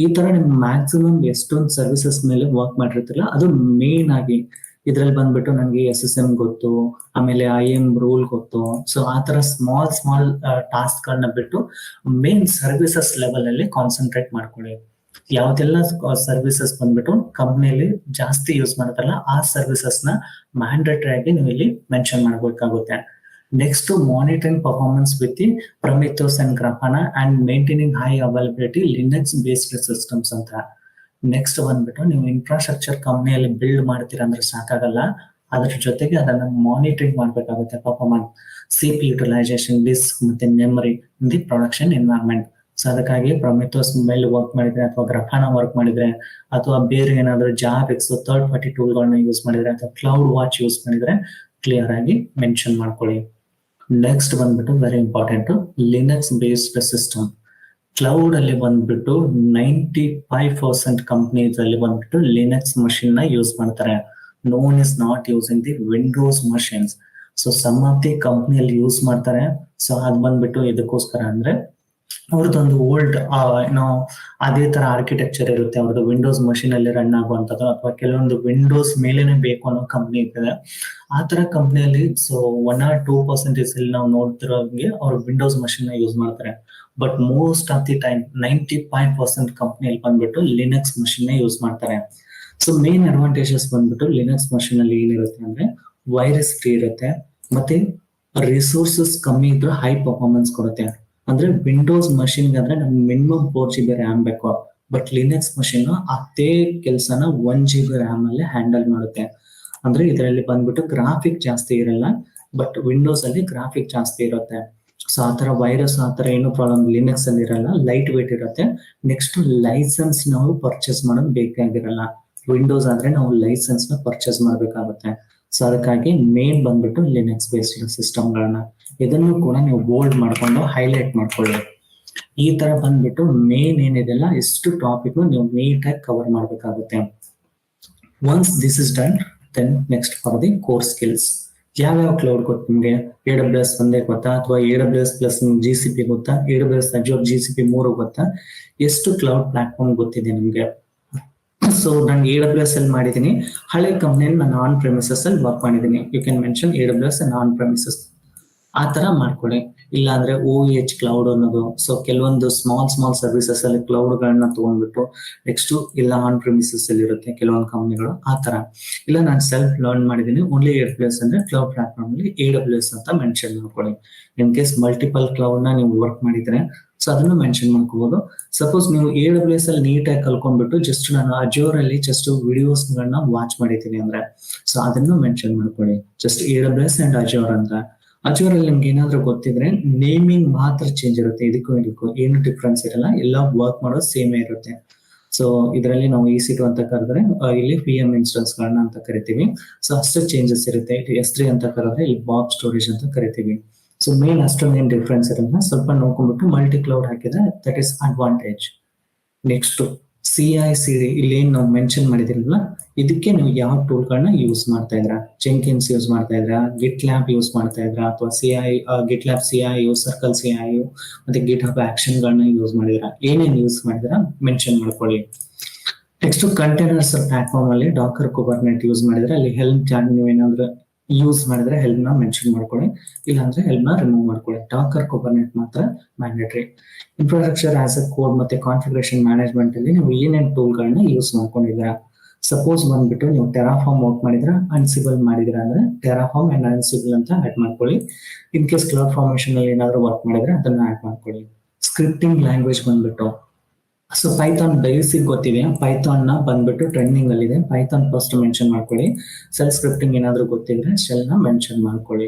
ಈ ತರ ನಿಮ್ ಮ್ಯಾಕ್ಸಿಮಮ್ ಎಷ್ಟೊಂದು ಸರ್ವಿಸಸ್ ಮೇಲೆ ವರ್ಕ್ ಮಾಡಿರ್ತಿಲ್ಲ ಅದು ಮೇನ್ ಆಗಿ ಇದ್ರಲ್ಲಿ ಬಂದ್ಬಿಟ್ಟು ನನಗೆ SSM ಗೊತ್ತು, ಆಮೇಲೆ IAM ರೂಲ್ ಗೊತ್ತು. ಸೊ ಆ ತರ ಸ್ಮಾಲ್ ಟಾಸ್ಕ್ ಗಳನ್ನ ಬಿಟ್ಟು ಮೇನ್ ಸರ್ವಿಸಸ್ ಲೆವೆಲ್ ಅಲ್ಲಿ ಕಾನ್ಸಂಟ್ರೇಟ್ ಮಾಡ್ಕೊಳ್ಳಿ. ಯಾವ್ದೆಲ್ಲ ಸರ್ವಿಸಸ್ ಬಂದ್ಬಿಟ್ಟು ಕಂಪ್ನಿಯಲ್ಲಿ ಜಾಸ್ತಿ ಯೂಸ್ ಮಾಡ್ತಾರಲ್ಲ ಆ ಸರ್ವಿಸಸ್ ನ ಮ್ಯಾಂಡೇಟರಿ ಆಗಿ ನೀವು ಇಲ್ಲಿ ಮೆನ್ಷನ್ ಮಾಡ್ಬೇಕಾಗುತ್ತೆ. Next, monitoring performance with Prometheus and Grafana and maintaining high availability Linux based systems ಅಂತ. ನೆಕ್ಸ್ಟ್ ಬಂದ್ಬಿಟ್ಟು ನೀವು ಇನ್ಫ್ರಾಸ್ಟ್ರಕ್ಚರ್ ಕಂಪ್ನಿಯಲ್ಲಿ ಬಿಲ್ಡ್ ಮಾಡ್ತೀರಾ ಅಂದ್ರೆ ಸಾಕಾಗಲ್ಲ, ಅದ್ರ ಜೊತೆಗೆ ಅದನ್ನ ಮಾನಿಟರಿಂಗ್ ಮಾಡ್ಬೇಕಾಗುತ್ತೆ. ಪರ್ಫಾರ್ಮೆನ್ಸ್, CPU ಯುಟಿಲೈಸೇಷನ್, ಡಿಸ್ಕ್ ಮತ್ತೆ memory in the production environment. So ಅದಕ್ಕಾಗಿ ಪ್ರೊಮೆಥಿಯಸ್ ಮೇಲೆ ವರ್ಕ್ ಮಾಡಿದ್ರೆ ಅಥವಾ ಗ್ರಾಫಾನಾ ವರ್ಕ್ ಮಾಡಿದ್ರೆ ಅಥವಾ ಬೇರೆ ಏನಾದ್ರು ಜಾಬಿಕ್ಸ್ ಥರ್ಡ್ ಪಾರ್ಟಿ ಟೂಲ್ ಗಳನ್ನ ಯೂಸ್ ಮಾಡಿದ್ರೆ ಅಥವಾ ಕ್ಲೌಡ್ ವಾಚ್ ಯೂಸ್ ಮಾಡಿದ್ರೆ ಕ್ಲಿಯರ್ ಆಗಿ ಮೆನ್ಷನ್ ಮಾಡ್ಕೊಳ್ಳಿ. ನೆಕ್ಸ್ಟ್ ಬಂದ್ಬಿಟ್ಟು very important, Linux based system. Cloud ಅಲ್ಲಿ ಬಂದ್ಬಿಟ್ಟು 95% ಕಂಪನೀಸ್ ಅಲ್ಲಿ ಬಂದ್ಬಿಟ್ಟು ಲಿನಕ್ಸ್ ಮಷಿನ್ ನ ಯೂಸ್ ಮಾಡ್ತಾರೆ. None is not using the Windows machines. So some of the ಕಂಪನಿಯಲ್ಲಿ ಯೂಸ್ ಮಾಡ್ತಾರೆ. ಸೊ ಅದ್ ಬಂದ್ಬಿಟ್ಟು ಇದಕ್ಕೋಸ್ಕರ ಅಂದ್ರೆ ಅವ್ರದ್ದೊಂದು ಓಲ್ಡ್ ಅದೇ ತರ ಆರ್ಕಿಟೆಕ್ಚರ್ ಇರುತ್ತೆ, ಅವ್ರದ್ದು ವಿಂಡೋಸ್ ಮಷಿನ್ ಅಲ್ಲಿ ರನ್ ಆಗುವಂತದ್ದು ಅಥವಾ ಕೆಲವೊಂದು ವಿಂಡೋಸ್ ಮೇಲೆನೆ ಬೇಕು ಅನ್ನೋ ಕಂಪ್ನಿ ಇರ್ತದೆ. ಆ ತರ ಕಂಪ್ನಿಯಲ್ಲಿ ಸೊ 1 or 2% ಇಲ್ಲಿ ನಾವು ನೋಡ್ತಿರೋಂಗೆ ಅವ್ರು ವಿಂಡೋಸ್ ಮಷಿನ್ ನ ಯೂಸ್ ಮಾಡ್ತಾರೆ. But most of the time 95% ಕಂಪ್ನಿಯಲ್ಲಿ ಬಂದ್ಬಿಟ್ಟು ಲಿನಕ್ಸ್ ಮಷಿನ್ ನ ಯೂಸ್ ಮಾಡ್ತಾರೆ. ಸೊ ಮೇನ್ ಅಡ್ವಾಂಟೇಜಸ್ ಬಂದ್ಬಿಟ್ಟು ಲಿನಕ್ಸ್ ಮಷಿನ್ ಅಲ್ಲಿ ಏನಿರುತ್ತೆ ಅಂದ್ರೆ ವೈರಸ್ ಫ್ರೀ ಇರುತ್ತೆ, ಮತ್ತೆ ರಿಸೋರ್ಸಸ್ ಕಮ್ಮಿ ಇದ್ರು ಹೈ ಪರ್ಫಾರ್ಮೆನ್ಸ್ ಕೊಡುತ್ತೆ. ಅಂದ್ರೆ ವಿಂಡೋಸ್ ಮಷಿನ್ ಆದ್ರೆ ನಮ್ಗೆ ಮಿನಿಮಮ್ 4 GB ರ್ಯಾಮ್ ಬೇಕು, ಬಟ್ ಲಿನಕ್ಸ್ ಮಷಿನ್ ಅದೇ ಕೆಲಸನ 1 GB ರ್ಯಾಮ್ ಅಲ್ಲಿ ಹ್ಯಾಂಡಲ್ ಮಾಡುತ್ತೆ. ಅಂದ್ರೆ ಇದರಲ್ಲಿ ಬಂದ್ಬಿಟ್ಟು ಗ್ರಾಫಿಕ್ ಜಾಸ್ತಿ ಇರಲ್ಲ, ಬಟ್ ವಿಂಡೋಸ್ ಅಲ್ಲಿ ಗ್ರಾಫಿಕ್ ಜಾಸ್ತಿ ಇರುತ್ತೆ. ಸೊ ಆತರ ವೈರಸ್ ಆತರ ಏನು ಪ್ರಾಬ್ಲಮ್ ಲಿನಕ್ಸ್ ಅಲ್ಲಿ ಇರಲ್ಲ, ಲೈಟ್ ವೇಟ್ ಇರುತ್ತೆ. ನೆಕ್ಸ್ಟ್, ಲೈಸೆನ್ಸ್ ನಾವು ಪರ್ಚೇಸ್ ಮಾಡೋದು ಬೇಕಾಗಿರಲ್ಲ. ವಿಂಡೋಸ್ ಆದ್ರೆ ನಾವು ಲೈಸೆನ್ಸ್ ನ ಪರ್ಚೇಸ್ ಮಾಡ್ಬೇಕಾಗುತ್ತೆ. ಸೊ ಅದಕ್ಕಾಗಿ ಮೇನ್ ಬಂದ್ಬಿಟ್ಟು ಲಿನಕ್ಸ್ ಬೇಸ್ಡ್ ಸಿಸ್ಟಮ್ ಗಳನ್ನ ಇದನ್ನು ಕೂಡ ನೀವು ಬೋಲ್ಡ್ ಮಾಡ್ಕೊಂಡು ಹೈಲೈಟ್ ಮಾಡ್ಕೊಳ್ಳಿ. ಈ ತರ ಬಂದ್ಬಿಟ್ಟು ಮೇನ್ ಏನಿದೆಲ್ಲ ಎಷ್ಟು ಟಾಪಿಕ್ ನೀವು ನೀಟಾಗಿ ಕವರ್ ಮಾಡ್ಬೇಕಾಗುತ್ತೆ. Once this is done, then next for the core skills. ಯಾವ್ಯಾವ ಕ್ಲೌಡ್ ಗೊತ್ತು ನಿಮ್ಗೆ? AWS ಒಂದೇ ಗೊತ್ತಾ ಅಥವಾ AWS ಪ್ಲಸ್ GCP ಗೊತ್ತಾ? AWS Azure GCP 3 ಗೊತ್ತಾ? ಎಷ್ಟು ಕ್ಲೌಡ್ ಪ್ಲಾಟ್ಫಾರ್ಮ್ ಗೊತ್ತಿದೆ ನಿಮ್ಗೆ? ಸೊ ನಾನು AWS ಅಲ್ಲಿ ಮಾಡಿದ್ದೀನಿ, ಹಳೆ ಕಂಪ್ನಿಯಲ್ಲಿ ನಾನು ಆನ್ ಪ್ರೆಮಿಸಸ್ ಅಲ್ಲಿ ವರ್ಕ್ ಮಾಡಿದ್ದೀನಿ. You can mention AWS and on premises, ಆ ತರ ಮಾಡ್ಕೊಳ್ಳಿ. ಇಲ್ಲ ಅಂದ್ರೆ OVH ಕ್ಲೌಡ್ ಅನ್ನೋದು. ಸೊ ಕೆಲವೊಂದು ಸ್ಮಾಲ್ ಸರ್ವಿಸಸ್ ಅಲ್ಲಿ ಕ್ಲೌಡ್ ಗಳನ್ನ ತಗೊಂಡ್ಬಿಟ್ಟು ನೆಕ್ಸ್ಟ್ ಇಲ್ಲ ಆನ್ ಪ್ರೆಮಿಸಸ್ ಅಲ್ಲಿ ಇರುತ್ತೆ ಕೆಲವೊಂದು ಕಂಪ್ನಿಗಳು, ಆ ತರ. ಇಲ್ಲ ನಾನು ಸೆಲ್ಫ್ ಲರ್ನ್ ಮಾಡಿದ್ದೀನಿ, ಓನ್ಲಿ AWS ಅಂದ್ರೆ ಕ್ಲೌಡ್ ಪ್ಲಾಟ್ಫಾರ್ಮ್ ಅಲ್ಲಿ AWS ಅಂತ ಮೆನ್ಷನ್ ಮಾಡ್ಕೊಳ್ಳಿ. ಇನ್ ಕೇಸ್ ಮಲ್ಟಿಪಲ್ ಕ್ಲೌಡ್ ನ ನೀವು ವರ್ಕ್ ಮಾಡಿದ್ರೆ ಸೊ ಅದನ್ನು ಮೆನ್ಷನ್ ಮಾಡ್ಕೋಬಹುದು. ಸಪೋಸ್ ನೀವು AWS ಅಲ್ಲಿ ನೀಟಾಗಿ ಕಲ್ಕೊಂಡ್ಬಿಟ್ಟು ಜಸ್ಟ್ ನಾನು ಅಜೋರ್ ಅಲ್ಲಿ ಜಸ್ಟ್ ವಿಡಿಯೋಸ್ ಗಳನ್ನ ವಾಚ್ ಮಾಡಿದ್ದೀನಿ ಅಂದ್ರೆ ಸೊ ಅದನ್ನು ಮೆನ್ಷನ್ ಮಾಡ್ಕೊಳ್ಳಿ. ಜಸ್ಟ್ AWS ಅಂಡ್ ಅಜೋರ್ ಅಂತ. ಅಜೋರ್ ಅಲ್ಲಿ ನಿಮ್ಗೆ ಏನಾದ್ರೂ ಗೊತ್ತಿದ್ರೆ ನೇಮಿಂಗ್ ಮಾತ್ರ ಚೇಂಜ್ ಇರುತ್ತೆ, ಇದಕ್ಕೂ ಏನು ಡಿಫ್ರೆನ್ಸ್ ಇರಲ್ಲ, ಎಲ್ಲ ವರ್ಕ್ ಮಾಡೋದು ಸೇಮೇ ಇರುತ್ತೆ. ಸೊ ಇದರಲ್ಲಿ ನಾವು EC2 ಅಂತ ಕರೆದ್ರೆ ಇಲ್ಲಿ VM ಇನ್ಸ್ಟೆನ್ಸ್ ಗಳನ್ನ ಅಂತ ಕರಿತೀವಿ. ಸೊ ಅಷ್ಟು ಚೇಂಜಸ್ ಇರುತ್ತೆ. S3 ಅಂತ ಕರೆದ್ರೆ ಇಲ್ಲಿ ಬಾಬ್ ಸ್ಟೋರೇಜ್ ಅಂತ ಕರಿತೀವಿ. ಸೊ ಮೇನ್ ಅಷ್ಟೊಂದು ಏನ್ ಡಿಫ್ರೆನ್ಸ್ ಇರಲ್ಲ, ಸ್ವಲ್ಪ ನೋಡ್ಕೊಂಡ್ಬಿಟ್ಟು ಮಲ್ಟಿ ಕ್ಲೌಡ್ ಹಾಕಿದ್ರೆ that is advantage. Next CI/CD ಇಲ್ಲಿ ಏನ್ ನಾವು ಮೆನ್ಷನ್ ಮಾಡಿದಿರಲ್ಲ, ಇದಕ್ಕೆ ನೀವು ಯಾವ ಟೂಲ್ ಗಳನ್ನ ಯೂಸ್ ಮಾಡ್ತಾ ಇದ್ರಾ? ಜೆಂಕಿನ್ಸ್ ಯೂಸ್ ಮಾಡ್ತಾ ಇದ್ರಾ, GitLab ಯೂಸ್ ಮಾಡ್ತಾ ಇದ್ರಾ, ಅಥವಾ GitLab CI, Circle CI ಮತ್ತೆ GitHub ಆಕ್ಷನ್ ಗಳನ್ನ ಯೂಸ್ ಮಾಡಿದ್ರಾ? ಏನೇನ್ ಯೂಸ್ ಮಾಡಿದ್ರಾ ಮೆನ್ಷನ್ ಮಾಡ್ಕೊಳ್ಳಿ. ನೆಕ್ಸ್ಟ್ ಕಂಟೈನರ್ಸ್ ಪ್ಲಾಟ್ಫಾರ್ಮ್ ಅಲ್ಲಿ ಡಾಕರ್ ಕುಬರ್ನೆಟ್ ಯೂಸ್ ಮಾಡಿದ್ರೆ ಅಲ್ಲಿ ಹೆಲ್ಪ್ ಜಾನ್ ನೀವು ಏನಾದ್ರು ಯೂಸ್ ಮಾಡಿದ್ರೆ ಹೆಲ್ಪ್ ನ ಮೆನ್ಷನ್ ಮಾಡ್ಕೊಳ್ಳಿ, ಇಲ್ಲಾಂದ್ರೆ ಹೆಲ್ಪ್ ನ ರಿಮೂವ್ ಮಾಡ್ಕೊಳ್ಳಿ. ಡಾಕರ್ ಕುಬರ್ನೆಟ್ ಮಾತ್ರ mandatory. Infrastructure as a code ಮತ್ತೆ ಕಾನ್ಫಿಗರೇಷನ್ ಮ್ಯಾನೇಜ್ಮೆಂಟ್ ಅಲ್ಲಿ ನೀವು ಏನೇನ್ ಟೂಲ್ ಗಳನ್ನ ಯೂಸ್ ಮಾಡ್ಕೊಂಡಿದ್ದೀರಾ? ಸಪೋಸ್ ಬಂದ್ಬಿಟ್ಟು ನೀವು ಟೆರಾಫಾರ್ಮ್ ವರ್ಕ್ ಮಾಡಿದ್ರ, ಅನ್ಸಿಬಲ್ ಮಾಡಿದ್ರ ಅಂದ್ರೆ ಟೆರಾಫಾರ್ಮ್ ಅಂಡ್ ಅನ್ಸಿಬಲ್ ಅಂತ ಆಡ್ ಮಾಡ್ಕೊಳ್ಳಿ. ಇನ್ ಕೇಸ್ ಕ್ಲೌಡ್ ಫಾರ್ಮೇಶನ್ ಅಲ್ಲಿ ಏನಾದ್ರು ವರ್ಕ್ ಮಾಡಿದ್ರೆ ಅದನ್ನ ಆಡ್ ಮಾಡ್ಕೊಳ್ಳಿ. ಸ್ಕ್ರಿಪ್ಟಿಂಗ್ ಲ್ಯಾಂಗ್ವೇಜ್ ಬಂದ್ಬಿಟ್ಟು ಸೊ ಪೈಥಾನ್ ಬೇಸಿಕ್ ಗೊತ್ತಿದೆಯಾ? ಪೈಥಾನ್ ನ ಬಂದ್ಬಿಟ್ಟು ಟ್ರೆಂಡಿಂಗ್ ಅಲ್ಲಿ ಇದೆ, ಪೈಥಾನ್ ಫಸ್ಟ್ ಮೆನ್ಷನ್ ಮಾಡ್ಕೊಳ್ಳಿ. ಸೆಲ್ ಸ್ಕ್ರಿಪ್ಟಿಂಗ್ ಏನಾದ್ರು ಗೊತ್ತಿದ್ರೆ ಶೆಲ್ ನ ಮೆನ್ಷನ್ ಮಾಡ್ಕೊಳ್ಳಿ.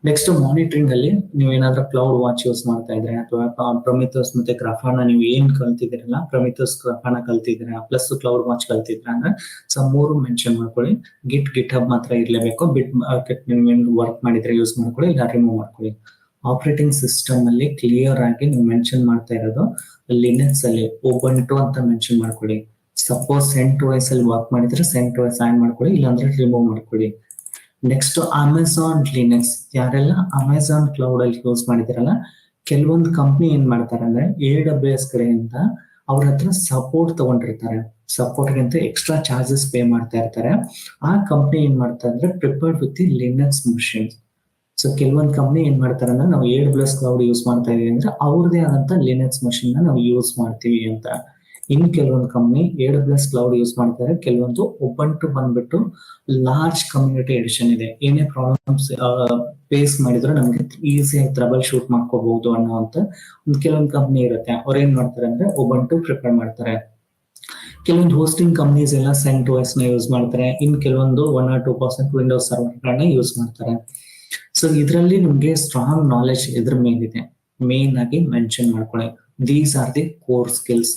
ನೆಕ್ಸ್ಟ್ ಮಾನಿಟರಿಂಗ್ ಅಲ್ಲಿ ನೀವು ಏನಾದ್ರೂ ಕ್ಲೌಡ್ ವಾಚ್ ಯೂಸ್ ಮಾಡ್ತಾ ಇದ್ರೆ ಅಥವಾ ಪ್ರೊಮಿಥಸ್ ಮತ್ತೆ ಗ್ರಾಫಾನ ನೀವು ಏನ್ ಕಲ್ತಿದ್ದೀರಲ್ಲ, ಪ್ರೊಮಿಥಸ್ ಗ್ರಾಫಾನ ಕಲ್ತಿದ್ದೀರಾ ಪ್ಲಸ್ ಕ್ಲೌಡ್ ವಾಚ್ ಕಲ್ತಿದ್ರ ಅಂದ್ರೆ ಸೊ ಮೂರು ಮೆನ್ಷನ್ ಮಾಡ್ಕೊಳ್ಳಿ. GitHub ಮಾತ್ರ ಇರ್ಲೇಬೇಕು. ನೀವು ವರ್ಕ್ ಮಾಡಿದ್ರೆ ಯೂಸ್ ಮಾಡ್ಕೊಳ್ಳಿ, ಇಲ್ಲ ರಿಮೂವ್ ಮಾಡ್ಕೊಳ್ಳಿ. ಆಪರೇಟಿಂಗ್ ಸಿಸ್ಟಮ್ ಅಲ್ಲಿ ಕ್ಲಿಯರ್ ಆಗಿ ನೀವು ಮೆನ್ಷನ್ ಮಾಡ್ತಾ ಇರೋದು ಲಿನಕ್ಸ್ ಅಲ್ಲಿ ಉಬುಂಟು ಅಂತ ಮೆನ್ಷನ್ ಮಾಡ್ಕೊಳ್ಳಿ. ಸಪೋಸ್ CentOS ಅಲ್ಲಿ ವರ್ಕ್ ಮಾಡಿದ್ರೆ CentOS ಆಡ್ ಮಾಡ್ಕೊಳ್ಳಿ, ಇಲ್ಲಾಂದ್ರೆ ರಿಮೂವ್ ಮಾಡ್ಕೊಳ್ಳಿ. ನೆಕ್ಸ್ಟ್ ಅಮೆಝಾನ್ ಲಿನಕ್ಸ್, ಯಾರೆಲ್ಲ ಅಮೆಝಾನ್ ಕ್ಲೌಡ್ ಅಲ್ಲಿ ಯೂಸ್ ಮಾಡಿದಿರಲ್ಲ, ಕೆಲವೊಂದು ಕಂಪ್ನಿ ಏನ್ ಮಾಡ್ತಾರೆ ಅಂದ್ರೆ AWS ಕಡೆಯಿಂದ ಅವ್ರ ಹತ್ರ ಸಪೋರ್ಟ್ ತಗೊಂಡಿರ್ತಾರೆ, ಸಪೋರ್ಟ್ಗಿಂತ ಎಕ್ಸ್ಟ್ರಾ ಚಾರ್ಜಸ್ ಪೇ ಮಾಡ್ತಾ ಇರ್ತಾರೆ. ಆ ಕಂಪ್ನಿ ಏನ್ ಮಾಡ್ತಾರೆ ಅಂದ್ರೆ prepared with the Linux machines. So ಕೆಲವೊಂದು ಕಂಪ್ನಿ ಏನ್ ಮಾಡ್ತಾರೆ ಅಂದ್ರೆ ನಾವು AWS ಕ್ಲೌಡ್ ಯೂಸ್ ಮಾಡ್ತಾ ಇದೀವಿ ಅಂದ್ರೆ ಅವ್ರದೇ ಆದಂತ ಲಿನಕ್ಸ್ ಮಷಿನ್ ನ ನಾವು ಯೂಸ್ ಮಾಡ್ತೀವಿ ಅಂತ. ಇನ್ ಕೆಲವೊಂದು ಕಂಪ್ನಿ AWS ಕ್ಲೌಡ್ ಯೂಸ್ ಮಾಡ್ತಾರೆ, ಕೆಲವೊಂದು ಉಬುಂಟು ಬಂದ್ಬಿಟ್ಟು ಲಾರ್ಜ್ ಕಮ್ಯುನಿಟಿ ಎಡಿಷನ್ ಇದೆ, ಏನೇ ಪ್ರಾಬ್ಲಮ್ಸ್ ಫೇಸ್ ಮಾಡಿದ್ರು ನಮ್ಗೆ ಈಸಿಯಾಗಿ ಟ್ರಬಲ್ ಶೂಟ್ ಮಾಡ್ಕೋಬಹುದು ಅನ್ನೋಂತ ಒಂದು ಕೆಲವೊಂದು ಕಂಪ್ನಿ ಇರುತ್ತೆ. ಅವ್ರು ಏನ್ ಮಾಡ್ತಾರೆ ಅಂದ್ರೆ ಉಬುಂಟು ಪ್ರಿಪೇರ್ ಮಾಡ್ತಾರೆ. ಕೆಲವೊಂದು ಹೋಸ್ಟಿಂಗ್ ಕಂಪ್ನೀಸ್ ಎಲ್ಲ CentOS ನ ಯೂಸ್ ಮಾಡ್ತಾರೆ, ಇನ್ ಕೆಲವೊಂದು 1 or 2% ವಿಂಡೋಸ್ ಸರ್ವರ್ ಗಳನ್ನ ಯೂಸ್ ಮಾಡ್ತಾರೆ. ಸೊ ಇದರಲ್ಲಿ ನಿಮ್ಗೆ ಸ್ಟ್ರಾಂಗ್ ನಾಲೆಜ್ ಇದ್ರ ಮೇಲಿದೆ, ಮೇನ್ ಆಗಿ ಮೆನ್ಷನ್ ಮಾಡ್ಕೊಳ್ಳಿ. These are the core skills.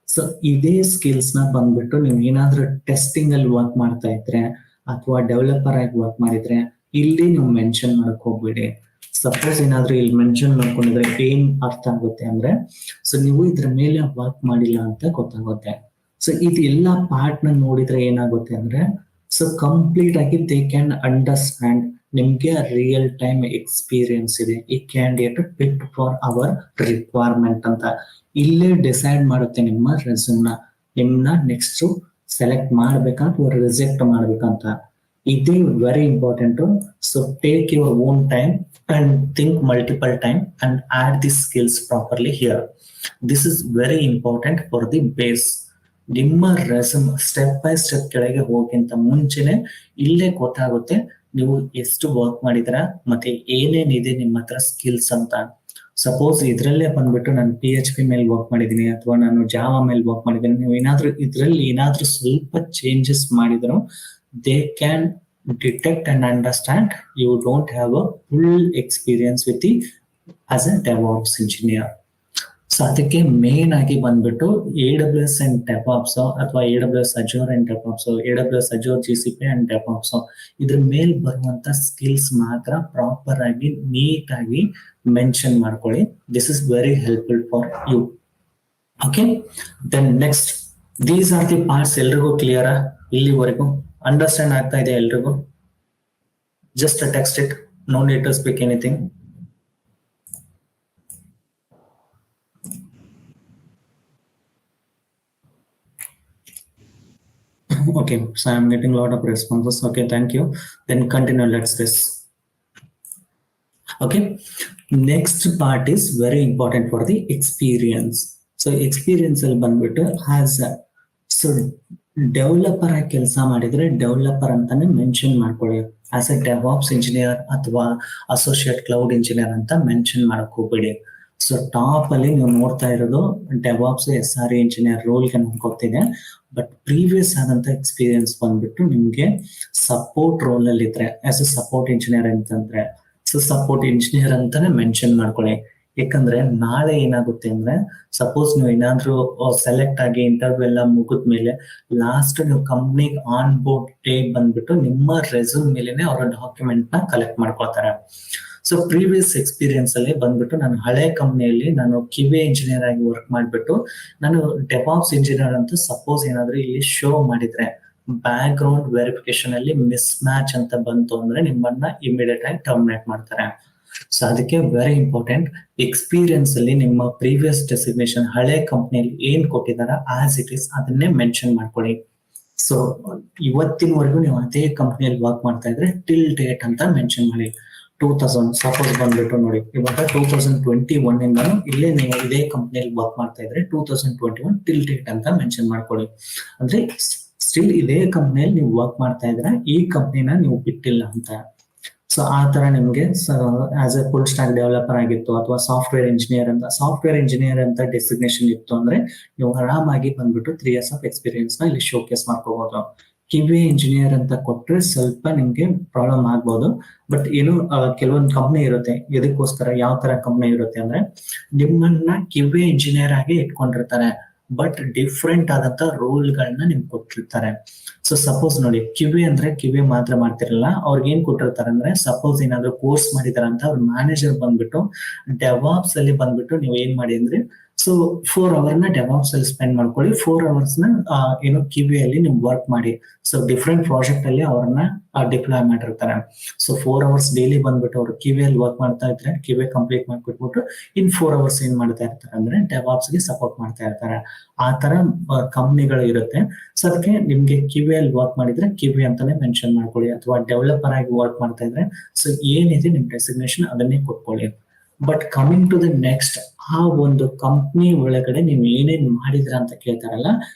So ಇದೇ ಸ್ಕಿಲ್ಸ್ ನ ಬಂದ್ಬಿಟ್ಟು ನೀವು ಏನಾದ್ರೂ ಟೆಸ್ಟಿಂಗ್ ಅಲ್ಲಿ ವರ್ಕ್ ಮಾಡ್ತಾ ಇದ್ರೆ ಅಥವಾ ಡೆವಲಪರ್ ಆಗಿ ವರ್ಕ್ ಮಾಡಿದ್ರೆ ಇಲ್ಲಿ ನೀವು ಮೆನ್ಷನ್ ಮಾಡಕ್ ಹೋಗ್ಬೇಡಿ. ಸಪೋಸ್ ಏನಾದ್ರೂ ಇಲ್ಲಿ ಮೆನ್ಷನ್ ಮಾಡ್ಕೊಂಡಿದ್ರೆ ಏನ್ ಅರ್ಥ ಆಗುತ್ತೆ ಅಂದ್ರೆ ಸೊ ನೀವು ಇದ್ರ ಮೇಲೆ ವರ್ಕ್ ಮಾಡಿಲ್ಲ ಅಂತ ಗೊತ್ತಾಗುತ್ತೆ. ಸೊ ಇದೆಲ್ಲ ಪಾರ್ಟ್ ನ ನೋಡಿದ್ರೆ ಏನಾಗುತ್ತೆ ಅಂದ್ರೆ ಸೊ ಕಂಪ್ಲೀಟ್ ಆಗಿ ದೇ ಕ್ಯಾನ್ ಅಂಡರ್ಸ್ಟ್ಯಾಂಡ್, ನಿಮ್ಗೆ ರಿಯಲ್ ಟೈಮ್ ಎಕ್ಸ್ಪೀರಿಯನ್ಸ್ ಇದೆ, ಈ candidate fit for our requirement ಅಂತ ಇಲ್ಲೇ ಡಿಸೈಡ್ ಮಾಡುತ್ತೆ ನಿಮ್ಮ ರೆಸ್ಯೂಮ್ನ, ನಿಮ್ನ ನೆಕ್ಸ್ಟ್ ಸೆಲೆಕ್ಟ್ ಮಾಡ್ಬೇಕಾ ಅಥವಾ ರಿಜೆಕ್ಟ್ ಮಾಡ್ಬೇಕಂತ. ಇದೇ very important. So take your own time and think multiple time and add the skills properly here. This is very important for the base. ನಿಮ್ಮ ರೆಸ್ಯೂಮ್ ಸ್ಟೆಪ್ ಬೈ ಸ್ಟೆಪ್ ಕೆಳಗೆ ಹೋಗಿಂತ ಮುಂಚೆನೆ ಇಲ್ಲೇ ಗೊತ್ತಾಗುತ್ತೆ ನೀವು ಎಷ್ಟು ವರ್ಕ್ ಮಾಡಿದ್ರ ಮತ್ತೆ ಏನೇನಿದೆ ನಿಮ್ಮ ಹತ್ರ ಸ್ಕಿಲ್ಸ್ ಅಂತ. ಸಪೋಸ್ ಇದ್ರಲ್ಲೇ ಬಂದ್ಬಿಟ್ಟು ನಾನು PHP ಮೇಲೆ ವರ್ಕ್ ಮಾಡಿದೀನಿ ಅಥವಾ ನಾನು ಜಾವಾ ಮೇಲೆ ವರ್ಕ್ ಮಾಡಿದೀನಿ, ನೀವು ಏನಾದ್ರೂ ಇದ್ರಲ್ಲಿ ಏನಾದ್ರೂ ಸ್ವಲ್ಪ ಚೇಂಜಸ್ ಮಾಡಿದ್ರು they can detect and understand you don't have a full experience with the as a DevOps engineer. So ಅದಕ್ಕೆ ಮೇನ್ ಆಗಿ ಬಂದ್ಬಿಟ್ಟು AWS ಅಂಡ್ DevOps ಅಥವಾ AWS Azure and DevOps, AWS Azure GCP and DevOps ಇದ್ರ ಮೇಲ್ ಬರುವಂತ skills ಮಾತ್ರ proper ಆಗಿ neat ಆಗಿ mention ಮಾಡ್ಕೊಳ್ಳಿ. This is very helpful for you. Okay, then next these are the parts. ಎಲ್ರಿಗೂ ಕ್ಲಿಯರ್ ಇಲ್ಲಿವರೆಗೂ? ಅಂಡರ್ಸ್ಟ್ಯಾಂಡ್ ಆಗ್ತಾ ಇದೆ ಎಲ್ರಿಗೂ? Just text it, no need to speak anything. Okay, so I'm getting a lot of responses. Okay, thank you. Then continue. Let's this. Okay, next part is very important for the experience. So experience ಅಲ್ಲಿ ಬಂದ್ಬಿಟ್ಟು has so developer ಆಗಿ ಕೆಲಸ ಮಾಡಿದ್ರೆ developer ಅಂತಾನೆ mention ಮಾಡ್ಕೊಳ್ಳಿ. As a DevOps engineer ಅಥವಾ associate cloud engineer ಅಂತ mention ಮಾಡಕ್ ಹೋಗ್ಬೇಡಿ. ಸೊ ಟಾಪ್ ಅಲ್ಲಿ ನೀವು ನೋಡ್ತಾ ಇರೋದು ಡೆವಾಪ್ಸ್ SRE ಇಂಜಿನಿಯರ್ ರೋಲ್ಗೆ ನಮ್ಗೆ ಗೊತ್ತಿದೆ. ಬಟ್ ಪ್ರೀವಿಯಸ್ ಆದಂತ ಎಕ್ಸ್ಪೀರಿಯನ್ಸ್ ಬಂದ್ಬಿಟ್ಟು ನಿಮ್ಗೆ ಸಪೋರ್ಟ್ ರೋಲ್ ಅಲ್ಲಿ ಇದ್ರೆ ಆಸ್ ಎ ಸಪೋರ್ಟ್ ಇಂಜಿನಿಯರ್ ಅಂತಂದ್ರೆ, ಸೊ ಸಪೋರ್ಟ್ ಇಂಜಿನಿಯರ್ ಅಂತಾನೆ ಮೆನ್ಷನ್ ಮಾಡ್ಕೊಳ್ಳಿ. ಯಾಕಂದ್ರೆ ನಾಳೆ ಏನಾಗುತ್ತೆ ಅಂದ್ರೆ, ಸಪೋಸ್ ನೀವು ಏನಾದ್ರೂ ಸೆಲೆಕ್ಟ್ ಆಗಿ ಇಂಟರ್ವ್ಯೂ ಎಲ್ಲ ಮುಗಿದ್ಮೇಲೆ ಲಾಸ್ಟ್ ನೀವು ಕಂಪ್ನಿಗೆ ಆನ್ ಬೋರ್ಡ್ ಡೇ ಬಂದ್ಬಿಟ್ಟು ನಿಮ್ಮ ರೆಸ್ಯೂಮ್ ಮೇಲೆನೆ ಅವರ ಡಾಕ್ಯುಮೆಂಟ್ ನ ಕಲೆಕ್ಟ್ ಮಾಡ್ಕೊಳ್ತಾರೆ. ಸೊ ಪ್ರೀವಿಯಸ್ ಎಕ್ಸ್ಪೀರಿಯನ್ಸ್ ಅಲ್ಲಿ ಬಂದ್ಬಿಟ್ಟು ನಾನು ಹಳೆ ಕಂಪ್ನಿಯಲ್ಲಿ ನಾನು QA ಇಂಜಿನಿಯರ್ ಆಗಿ ವರ್ಕ್ ಮಾಡ್ಬಿಟ್ಟು ನಾನು ಡೆವಾಪ್ಸ್ ಇಂಜಿನಿಯರ್ ಅಂತ ಸಪೋಸ್ ಏನಾದ್ರೂ ಇಲ್ಲಿ ಶೋ ಮಾಡಿದ್ರೆ ಬ್ಯಾಕ್ ಗ್ರೌಂಡ್ ವೆರಿಫಿಕೇಶನ್ ಅಲ್ಲಿ ಮಿಸ್ ಮ್ಯಾಚ್ ಅಂತ ಬಂತು ಅಂದ್ರೆ ನಿಮ್ಮನ್ನ ಇಮಿಡಿಯೇಟ್ ಆಗಿ ಟರ್ಮಿನೇಟ್ ಮಾಡ್ತಾರೆ. ಸೊ ಅದಕ್ಕೆ ವೆರಿ ಇಂಪಾರ್ಟೆಂಟ್, ಎಕ್ಸ್ಪೀರಿಯನ್ಸ್ ಅಲ್ಲಿ ನಿಮ್ಮ ಪ್ರೀವಿಯಸ್ ಡೆಸಿಗ್ನೇಷನ್ ಹಳೆ ಕಂಪ್ನಿಯಲ್ಲಿ ಏನ್ ಕೊಟ್ಟಿದಾರ ಆಸ್ ಇಟ್ ಇಸ್ ಅದನ್ನೇ ಮೆನ್ಷನ್ ಮಾಡ್ಕೊಳ್ಳಿ. ಸೊ ಇವತ್ತಿನವರೆಗೂ ನೀವು ಅದೇ ಕಂಪ್ನಿಯಲ್ಲಿ ವರ್ಕ್ ಮಾಡ್ತಾ ಇದ್ರೆ ಟಿಲ್ ಡೇಟ್ ಅಂತ ಮೆನ್ಷನ್ ಮಾಡಿ. 2000 ಸಪೋಸ್ ಬಂದ್ಬಿಟ್ಟು ನೋಡಿ, ಇವಾಗ 2021 ಇಂದ ಇಲ್ಲೇ ನೀವು ಇದೇ ಕಂಪ್ನಿಯಲ್ಲಿ ವರ್ಕ್ ಮಾಡ್ತಾ ಇದ್ರೆ 2021 ಟಿಲ್ ಡೇಟ್ ಅಂತ ಮೆನ್ಷನ್ ಮಾಡ್ಕೊಳ್ಳಿ. ಅಂದ್ರೆ ಸ್ಟಿಲ್ ಇದೇ ಕಂಪ್ನಿಯಲ್ಲಿ ನೀವು ವರ್ಕ್ ಮಾಡ್ತಾ ಇದ್ರೆ ಈ ಕಂಪ್ನಿನ ನೀವು ಬಿಟ್ಟಿಲ್ಲ ಅಂತ. ಸೊ ಆ ತರ ನಿಮ್ಗೆ as A full stack developer ಆಗಿತ್ತು ಅಥವಾ ಸಾಫ್ಟ್ವೇರ್ ಇಂಜಿನಿಯರ್ ಅಂತ ಡೆಸಿಗ್ನೇಷನ್ ಇತ್ತು ಅಂದ್ರೆ ನೀವು ಆರಾಮಾಗಿ ಬಂದ್ಬಿಟ್ಟು 3 years ಆಫ್ ಎಕ್ಸ್ಪೀರಿಯನ್ಸ್ ನ ಇಲ್ಲಿ ಶೋಕೇಸ್ ಮಾಡ್ಕೋಬಹುದು. QA ಇಂಜಿನಿಯರ್ ಅಂತ ಕೊಟ್ರೆ ಸ್ವಲ್ಪ ನಿಮ್ಗೆ ಪ್ರಾಬ್ಲಮ್ ಆಗ್ಬೋದು. ಬಟ್ ಏನು ಕೆಲವೊಂದು ಕಂಪ್ನಿ ಇರುತ್ತೆ, ಇದಕ್ಕೋಸ್ಕರ ಯಾವ ತರ ಕಂಪ್ನಿ ಇರುತ್ತೆ ಅಂದ್ರೆ ನಿಮ್ಮನ್ನ QA ಇಂಜಿನಿಯರ್ ಆಗಿ ಇಟ್ಕೊಂಡಿರ್ತಾರೆ, ಬಟ್ ಡಿಫ್ರೆಂಟ್ ಆದಂತ ರೋಲ್ ಗಳನ್ನ ನಿಮ್ಗೆ ಕೊಟ್ಟಿರ್ತಾರೆ. ಸೊ ಸಪೋಸ್ ನೋಡಿ, QA ಅಂದ್ರೆ QA ಮಾತ್ರ ಮಾಡ್ತಿರಲ್ಲ, ಅವ್ರಿಗೆ ಏನ್ ಕೊಟ್ಟಿರ್ತಾರೆ ಅಂದ್ರೆ ಸಪೋಸ್ ಏನಾದ್ರು ಕೋರ್ಸ್ ಮಾಡಿದಾರ ಅಂತ ಅವ್ರ ಮ್ಯಾನೇಜರ್ ಬಂದ್ಬಿಟ್ಟು ಡೆವಾಪ್ಸ್ ಅಲ್ಲಿ ಬಂದ್ಬಿಟ್ಟು ನೀವು ಏನ್ ಮಾಡಿ ಅಂದ್ರೆ, ಸೊ 4 hour ನ ಡೆವಾಪ್ಸ್ ಅಲ್ಲಿ ಸ್ಪೆಂಡ್ ಮಾಡ್ಕೊಳ್ಳಿ, 4 hours ನ ಏನು QA ಅಲ್ಲಿ ನೀವು ವರ್ಕ್ ಮಾಡಿ. ಸೊ ಡಿಫ್ರೆಂಟ್ ಪ್ರಾಜೆಕ್ಟ್ ಅಲ್ಲಿ ಅವ್ರನ್ನ ಡಿಪ್ಲಾಯ್ ಮಾಡಿರ್ತಾರೆ. ಸೊ 4 hours ಡೈಲಿ ಬಂದ್ಬಿಟ್ಟು ಅವ್ರು QA ಅಲ್ಲಿ ವರ್ಕ್ ಮಾಡ್ತಾ ಇದ್ರೆ QA ಕಂಪ್ಲೀಟ್ ಮಾಡ್ಕೊಟ್ಬಿಟ್ಟು ಇನ್ 4 hours ಏನ್ ಮಾಡ್ತಾ ಇರ್ತಾರೆ ಅಂದ್ರೆ ಡೆವಾಪ್ಸ್ ಗೆ ಸಪೋರ್ಟ್ ಮಾಡ್ತಾ ಇರ್ತಾರೆ. ಆ ತರ ಕಂಪ್ನಿಗಳು ಇರುತ್ತೆ. ಸೊ ಅದಕ್ಕೆ ನಿಮ್ಗೆ QA ಅಲ್ಲಿ ವರ್ಕ್ ಮಾಡಿದ್ರೆ QA ಅಂತಾನೆ ಮೆನ್ಷನ್ ಮಾಡ್ಕೊಳ್ಳಿ, ಅಥವಾ ಡೆವಲಪರ್ ಆಗಿ ವರ್ಕ್ ಮಾಡ್ತಾ ಇದ್ರೆ ಸೊ ಏನಿದೆ ನಿಮ್ ಡೆಸಿಗ್ನೇಷನ್ ಅದನ್ನೇ ಕೊಟ್ಕೊಳ್ಳಿ. But coming to the next, ಆ ಒಂದು ಕಂಪ್ನಿ ಒಳಗಡೆ ನೀವು ಏನೇನ್ ಮಾಡಿದ್ರ ಅಂತ ಕೇಳ್ತಾರಲ್ಲ,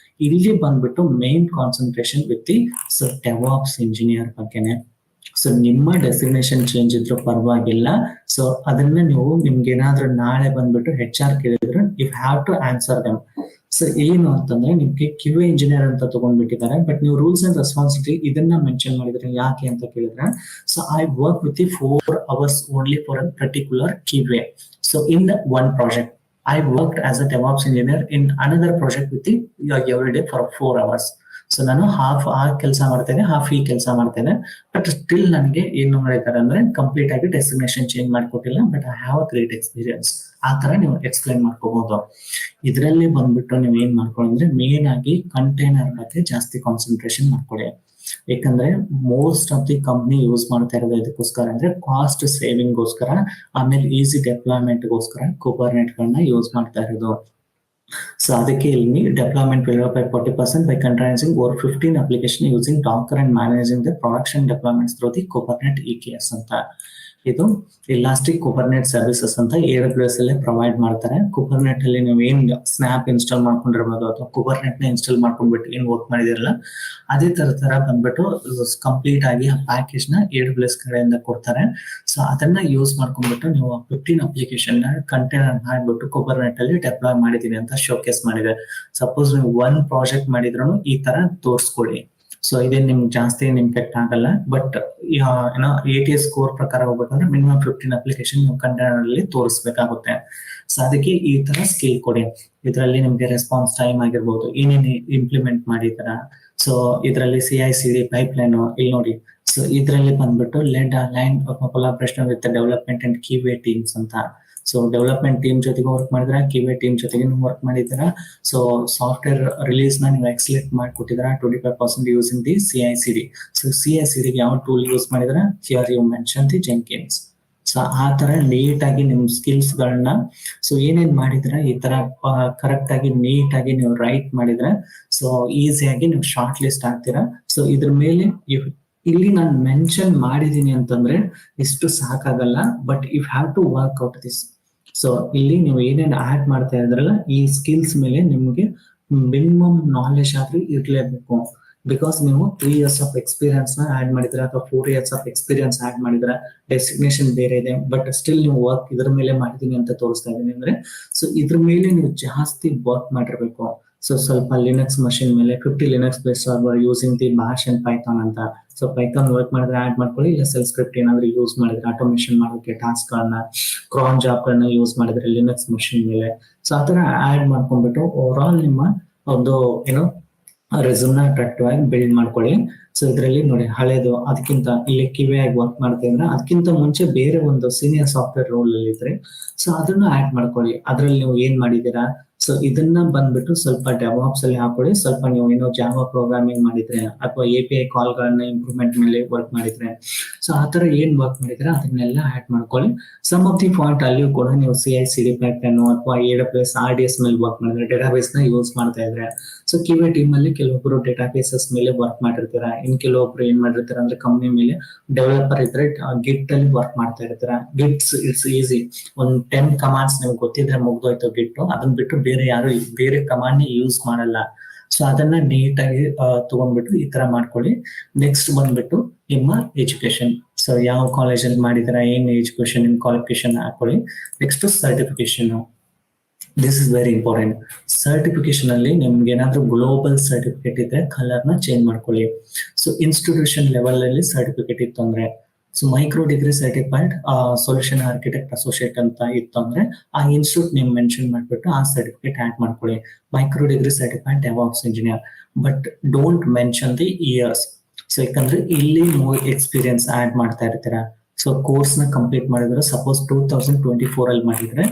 ಇಲ್ಲಿ ಬಂದ್ಬಿಟ್ಟು main concentration with the DevOps engineer ಬಗ್ಗೆನೆ. ಸೊ ನಿಮ್ಮ ಡೆಸಿಗ್ನೇಷನ್ ಚೇಂಜ್ ಇದ್ರು ಪರವಾಗಿಲ್ಲ. ಸೊ ಅದನ್ನ ನೀವು ನಿಮ್ಗೆ ಏನಾದ್ರೂ ನಾಳೆ ಬಂದ್ಬಿಟ್ಟು HR ಕೇಳಿದ್ರು you have to answer them. So ಏನು ಅಂತಂದ್ರೆ ನಿಮ್ಗೆ QA ಇಂಜಿನಿಯರ್ ಅಂತ ತಗೊಂಡ್ಬಿಟ್ಟಿದ್ದಾರೆ, ಬಟ್ ನೀವು ರೂಲ್ಸ್ ಅಂಡ್ ರೆಸ್ಪಾನ್ಸಿಬಿಲಿಟಿ ಇದನ್ನ ಮೆನ್ಷನ್ ಮಾಡಿದ್ರೆ ಯಾಕೆ ಅಂತ ಕೇಳಿದ್ರೆ, so I work with 4 hours only for a particular QA. So in one project I worked as a DevOps engineer in another project with the every day for 4 hours. So ನಾನು half ಆ ಕೆಲಸ ಮಾಡ್ತೇನೆ, half ಈ ಕೆಲಸ ಮಾಡ್ತೇನೆ, but still ನನಗೆ ಏನು ಮಾಡಿದ್ದಾರೆ ಅಂದ್ರೆ ಕಂಪ್ಲೀಟ್ ಆಗಿ ಡೆಸ್ಟಿನೇಷನ್ ಚೇಂಜ್ ಮಾಡ್ಕೊಟ್ಟಿಲ್ಲ, but I have a great experience. ಆ ತರ ನೀವು ಎಕ್ಸ್ಪ್ಲೈನ್ ಮಾಡ್ಕೋಬಹುದು. ಇದರಲ್ಲಿ ಬಂದ್ಬಿಟ್ಟು ನೀವು ಏನ್ ಮಾಡ್ಕೊಳ್ಳಿ, ಮೇನ್ ಆಗಿ ಕಂಟೈನರ್ ಬಗ್ಗೆ ಜಾಸ್ತಿ ಕಾನ್ಸಂಟ್ರೇಷನ್ ಮಾಡ್ಕೊಳ್ಳಿ. ಯಾಕಂದ್ರೆ most of the company use ಮಾಡ್ತಾ ಇರೋದು ಇದಕ್ಕೋಸ್ಕರ ಅಂದ್ರೆ ಕಾಸ್ಟ್ ಸೇವಿಂಗ್ ಗೋಸ್ಕರ, ಆಮೇಲೆ ಈಸಿ ಡೆಪ್ಲಾಯ್ಮೆಂಟ್ ಗೋಸ್ಕರ ಕುಬರ್ನೆಟ್ ಗಳನ್ನ ಯೂಸ್ ಮಾಡ್ತಾ ಇರೋದು. ಸೊ ಅದಕ್ಕೆ ಇಲ್ಲಿ deployment will by 40% by containing over 15 application using Docker and managing the production deployments through the Kubernetes EKS ಅಂತ. ಇದು ಇಲಾಸ್ಟಿಕ್ ಕುಬರ್ನೆಟ್ ಸರ್ವಿಸಸ್ ಅಂತ AWS ಅಲ್ಲೇ ಪ್ರೊವೈಡ್ ಮಾಡ್ತಾರೆ. ಕುಬರ್ನೆಟ್ ಅಲ್ಲಿ ನೀವು ಏನ್ ಸ್ನ್ಯಾಪ್ ಇನ್ಸ್ಟಾಲ್ ಮಾಡ್ಕೊಂಡಿರ್ಬೋದು ಅಥವಾ ಕುಬರ್ನೆಟ್ ನ ಇನ್ಸ್ಟಾಲ್ ಮಾಡ್ಕೊಂಡ್ಬಿಟ್ಟು ಏನ್ ವರ್ಕ್ ಮಾಡಿದಿರಲ್ಲ ಅದೇ ತರ ಬಂದ್ಬಿಟ್ಟು ಕಂಪ್ಲೀಟ್ ಆಗಿ ಆ ಪ್ಯಾಕೇಜ್ ನ AWS ಕಡೆಯಿಂದ ಕೊಡ್ತಾರೆ. ಸೊ ಅದನ್ನ ಯೂಸ್ ಮಾಡ್ಕೊಂಡ್ಬಿಟ್ಟು ನೀವು 15 ಅಪ್ಲಿಕೇಶನ್ ನ ಕಂಟೈನರ್ ಮಾಡ್ಬಿಟ್ಟು ಕುಬರ್ನೆಟ್ ಅಲ್ಲಿ ಡೆಪ್ಲಾಯ್ ಮಾಡಿದೀನಿ ಅಂತ ಶೋಕೇಸ್ ಮಾಡಿದೆ. ಸಪೋಸ್ ನೀವು 1 ಪ್ರಾಜೆಕ್ಟ್ ಮಾಡಿದ್ರು ಈ ತರ ತೋರಿಸ್ಕೊಳ್ಳಿ. ಸೊ ಇದೇನ್ ನಿಮ್ಗೆ ಜಾಸ್ತಿ ಏನ್ ಇಂಪ್ಯಾಕ್ಟ್ ಆಗಲ್ಲ, ಬಟ್ ಏನೋ ATS ಸ್ಕೋರ್ ಪ್ರಕಾರ ಹೋಗ್ಬೇಕಂದ್ರೆ ಮಿನಿಮಮ್ 15 ಅಪ್ಲಿಕೇಶನ್ ನೀವು ಕಂಟೈನರ್ ಅಲ್ಲಿ ತೋರಿಸ್ಬೇಕಾಗುತ್ತೆ. ಸೊ ಅದಕ್ಕೆ ಈ ತರ ಸ್ಕಿಲ್ ಕೊಡಿ. ಇದರಲ್ಲಿ ನಿಮ್ಗೆ ರೆಸ್ಪಾನ್ಸ್ ಟೈಮ್ ಆಗಿರ್ಬೋದು, ಏನೇನು ಇಂಪ್ಲಿಮೆಂಟ್ ಮಾಡಿದಾರ, ಸೊ ಇದರಲ್ಲಿ CI/CD ಪೈಪ್ಲೈನ್ ಇಲ್ಲಿ ನೋಡಿ. ಸೊ ಇದರಲ್ಲಿ ಬಂದ್ಬಿಟ್ಟು led line collaboration with development and QA teams ಅಂತ. ಸೊ ಡೆವಲಪ್ಮೆಂಟ್ ಟೀಮ್ ಜೊತೆಗೆ ವರ್ಕ್ ಮಾಡಿದ್ರ, QA ಟೀಮ್ ಜೊತೆಗೆ ವರ್ಕ್ ಮಾಡಿದ್ದೀರಾ. ಸೊ ಸಾಫ್ಟ್ವೇರ್ ರಿಲೀಸ್ ನ ನೀವು ಎಕ್ಸಲೆಕ್ಟ್ ಮಾಡಿಕೊಟ್ಟಿದ್ರ 25% using the CI/CD. So CI/CD ಗೆ ಯಾವ ಟೂಲ್ ಯೂಸ್ ಮಾಡಿದ್ರ, here you mention the Jenkins. So ಆ ತರ ನೀಟ್ ಆಗಿ ನಿಮ್ ಸ್ಕಿಲ್ಸ್ ಗಳನ್ನ ಸೊ ಏನೇನ್ ಮಾಡಿದ್ರೆ ಈ ತರ ಕರೆಕ್ಟ್ ಆಗಿ ನೀಟ್ ಆಗಿ ನೀವು ರೈಟ್ ಮಾಡಿದ್ರೆ ಸೊ ಈಸಿಯಾಗಿ ನೀವು ಶಾರ್ಟ್ ಲಿಸ್ಟ್ ಆಗ್ತೀರಾ. ಸೊ ಇದ್ರ ಮೇಲೆ ಇಲ್ಲಿ ನಾನು ಮೆನ್ಷನ್ ಮಾಡಿದೀನಿ ಅಂತಂದ್ರೆ ಇಷ್ಟು ಸಾಕಾಗಲ್ಲ, but you have to work out this. So ಇಲ್ಲಿ ನೀವು ಏನೇನು ಆಡ್ ಮಾಡ್ತಾ ಇದ್ರಲ್ಲ ಈ ಸ್ಕಿಲ್ಸ್ ಮೇಲೆ ನಿಮ್ಗೆ ಮಿನಿಮಮ್ ನಾಲೆಜ್ ಆದ್ರೂ ಇರ್ಲೇಬೇಕು. ಬಿಕಾಸ್ ನೀವು 3 years ಆಫ್ ಎಕ್ಸ್ಪೀರಿಯನ್ಸ್ ನ ಆಡ್ ಮಾಡಿದ್ರ ಅಥವಾ 4 years ಆಫ್ ಎಕ್ಸ್ಪೀರಿಯನ್ಸ್ ಆಡ್ ಮಾಡಿದ್ರ, ಡೆಸಿಗ್ನೇಷನ್ ಬೇರೆ ಇದೆ, ಬಟ್ ಸ್ಟಿಲ್ ನೀವು ವರ್ಕ್ ಇದ್ರ ಮೇಲೆ ಮಾಡಿದೀನಿ ಅಂತ ತೋರಿಸ್ತಾ ಇದೀನಿ ಅಂದ್ರೆ, ಸೊ ಇದ್ರ ಮೇಲೆ ನೀವು ಜಾಸ್ತಿ ವರ್ಕ್ ಮಾಡಿರ್ಬೇಕು. ಸೊ ಸ್ವಲ್ಪ ಲಿನಕ್ಸ್ ಮಷಿನ್ ಮೇಲೆ 50 Linux base server using the bash and Python ಅಂತ. ಸೊ ಪೈಥಾನ್ ವರ್ಕ್ ಮಾಡಿದ್ರೆ ಆಡ್ ಮಾಡ್ಕೊಳ್ಳಿ, ಇಲ್ಲ ಸೆಲ್ ಸ್ಕ್ರಿಪ್ಟ್ ಏನಾದ್ರು ಯೂಸ್ ಮಾಡಿದ್ರೆ ಆಟೋಮೇಷನ್ ಮಾಡೋಕೆ ಟಾಸ್ಕ್ ಗಳನ್ನ, ಕ್ರಾನ್ ಜಾಬ್ ಗಳನ್ನ ಯೂಸ್ ಮಾಡಿದ್ರೆ ಲಿನಕ್ಸ್ ಮಷಿನ್ ಮೇಲೆ, ಸೊ ಆತರ ಆಡ್ ಮಾಡ್ಕೊಂಡ್ಬಿಟ್ಟು ಓವರ್ ಆಲ್ ನಿಮ್ಮ ಒಂದು ರೆಸ್ಯೂಮ್ ನ ಅಟ್ರಾಕ್ಟಿವ್ ಆಗಿ ಬಿಲ್ಡ್ ಮಾಡ್ಕೊಳ್ಳಿ. ಸೊ ಇದರಲ್ಲಿ ನೋಡಿ ಹಳೇದು ಅದಕ್ಕಿಂತ ಇಲ್ಲಿ ಕಿವಿಯಾಗಿ ವರ್ಕ್ ಮಾಡ್ತಾ ಇದ್ರೆ ಅದಕ್ಕಿಂತ ಮುಂಚೆ ಬೇರೆ ಒಂದು ಸೀನಿಯರ್ ಸಾಫ್ಟ್ವೇರ್ ರೋಲ್ ಅಲ್ಲಿ ಇದ್ರೆ ಸೊ ಅದನ್ನ ಆಡ್ ಮಾಡ್ಕೊಳ್ಳಿ. ಅದ್ರಲ್ಲಿ ನೀವು ಏನ್ ಮಾಡಿದೀರಾ, ಸೊ ಇದನ್ನ ಬಂದ್ಬಿಟ್ಟು ಸ್ವಲ್ಪ ಡೆವಾಪ್ಸ್ ಅಲ್ಲಿ ಹಾಕೊಳ್ಳಿ. ಸ್ವಲ್ಪ ನೀವು ಜಾವಾ ಪ್ರೋಗ್ರಾಮಿಂಗ್ ಮಾಡಿದ್ರೆ ಅಥವಾ API ಕಾಲ್ ಗಳನ್ನ ಇಂಪ್ರೂವ್ಮೆಂಟ್ ಮೇಲೆ ವರ್ಕ್ ಮಾಡಿದ್ರೆ, ಸೊ ಆತರ ಏನ್ ವರ್ಕ್ ಮಾಡಿದ್ರೆ ಅದನ್ನೆಲ್ಲ ಆಡ್ ಮಾಡ್ಕೊಳ್ಳಿ. ಸಮ್ ಆಫ್ ದಿ ಪಾಯಿಂಟ್ ಅಲ್ಲಿಯೂ ಕೂಡ ನೀವು CI/CD ಪ್ಯಾಟರ್ನ್ ಅಥವಾ AWS RDS ಮೇಲೆ ವರ್ಕ್ ಮಾಡಿದ್ರೆ, ಡೇಟಾಬೇಸ್ ನ ಯೂಸ್ ಮಾಡ್ತಾ ಇದ್ರೆ, ಸೊ QA ಟೀಮ್ ಅಲ್ಲಿ ಕೆಲವೊಬ್ರು ಡೇಟಾಬೇಸಸ್ ಮೇಲೆ ವರ್ಕ್ ಮಾಡಿರ್ತೀರಾ, ಇನ್ ಕೆಲವೊಬ್ರು ಏನ್ ಮಾಡಿರ್ತೀರಾ ಅಂದ್ರೆ ಕಂಪ್ನಿ ಮೇಲೆ ಡೆವಲಪರ್ ಇದ್ರೆ ಗಿಟ್ ಅಲ್ಲಿ ವರ್ಕ್ ಮಾಡ್ತಾ ಇರ್ತೀರಾ. ಗಿಟ್ಸ್ ಇಟ್ಸ್ ಈಸಿ, ಒಂದ್ 10 ಕಮಾಂಡ್ಸ್ ನಿಮ್ಗೆ ಗೊತ್ತಿದ್ರೆ ಮುಗ್ದೋಯ್ತು ಗಿಟ್. ಅದನ್ನ ಬಿಟ್ಟು ಬೇರೆ ಯಾರು ಬೇರೆ ಕಮಾಂಡ್ ಯೂಸ್ ಮಾಡಲ್ಲ. ಸೊ ಅದನ್ನ ನೀಟಾಗಿ ತಗೊಂಡ್ಬಿಟ್ಟು ಈ ತರ ಮಾಡ್ಕೊಳ್ಳಿ. ನೆಕ್ಸ್ಟ್ ಬಂದ್ಬಿಟ್ಟು ನಿಮ್ಮ ಎಜುಕೇಶನ್. ಸೊ ಯಾವ ಕಾಲೇಜಲ್ಲಿ ಮಾಡಿದಾರ, ಏನ್ ಎಜುಕೇಶನ್, ನಿಮ್ ಕ್ವಾಲಿಫಿಕೇಶನ್ ಹಾಕೊಳ್ಳಿ. Next certification, this is very important. Certification ಅಲ್ಲಿ ನಿಮ್ಗೆ ಏನಾದ್ರು ಗ್ಲೋಬಲ್ ಸರ್ಟಿಫಿಕೇಟ್ ಇದ್ರೆ ಕಲರ್ ನ ಚೇಂಜ್ ಮಾಡ್ಕೊಳ್ಳಿ. ಸೊ ಇನ್ಸ್ಟಿಟ್ಯೂಷನ್ ಲೆವೆಲ್ ಅಲ್ಲಿ ಸರ್ಟಿಫಿಕೇಟ್ ಇತ್ತು ಅಂದ್ರೆ, so micro degree certified solution architect associate ಅಂತ ಇತ್ತು ಅಂದ್ರೆ ಆ ಇನ್ಸ್ಟಿಟ್ಯೂಟ್ ನೀವು ಮೆನ್ಷನ್ ಮಾಡ್ಬಿಟ್ಟು ಆ ಸರ್ಟಿಫಿಕೇಟ್ ಆಡ್ ಮಾಡ್ಕೊಳ್ಳಿ. Micro degree certified DevOps engineer, but don't mention the years. So ಯಾಕಂದ್ರೆ ಇಲ್ಲಿ ಎಕ್ಸ್ಪೀರಿಯನ್ಸ್ ಆಡ್ ಮಾಡ್ತಾ ಇರ್ತೀರಾ. ಸೊ ಕೋರ್ಸ್ ನ ಕಂಪ್ಲೀಟ್ ಮಾಡಿದ್ರೆ ಸಪೋಸ್ 2024 ಅಲ್ಲಿ ಮಾಡಿದ್ರೆ,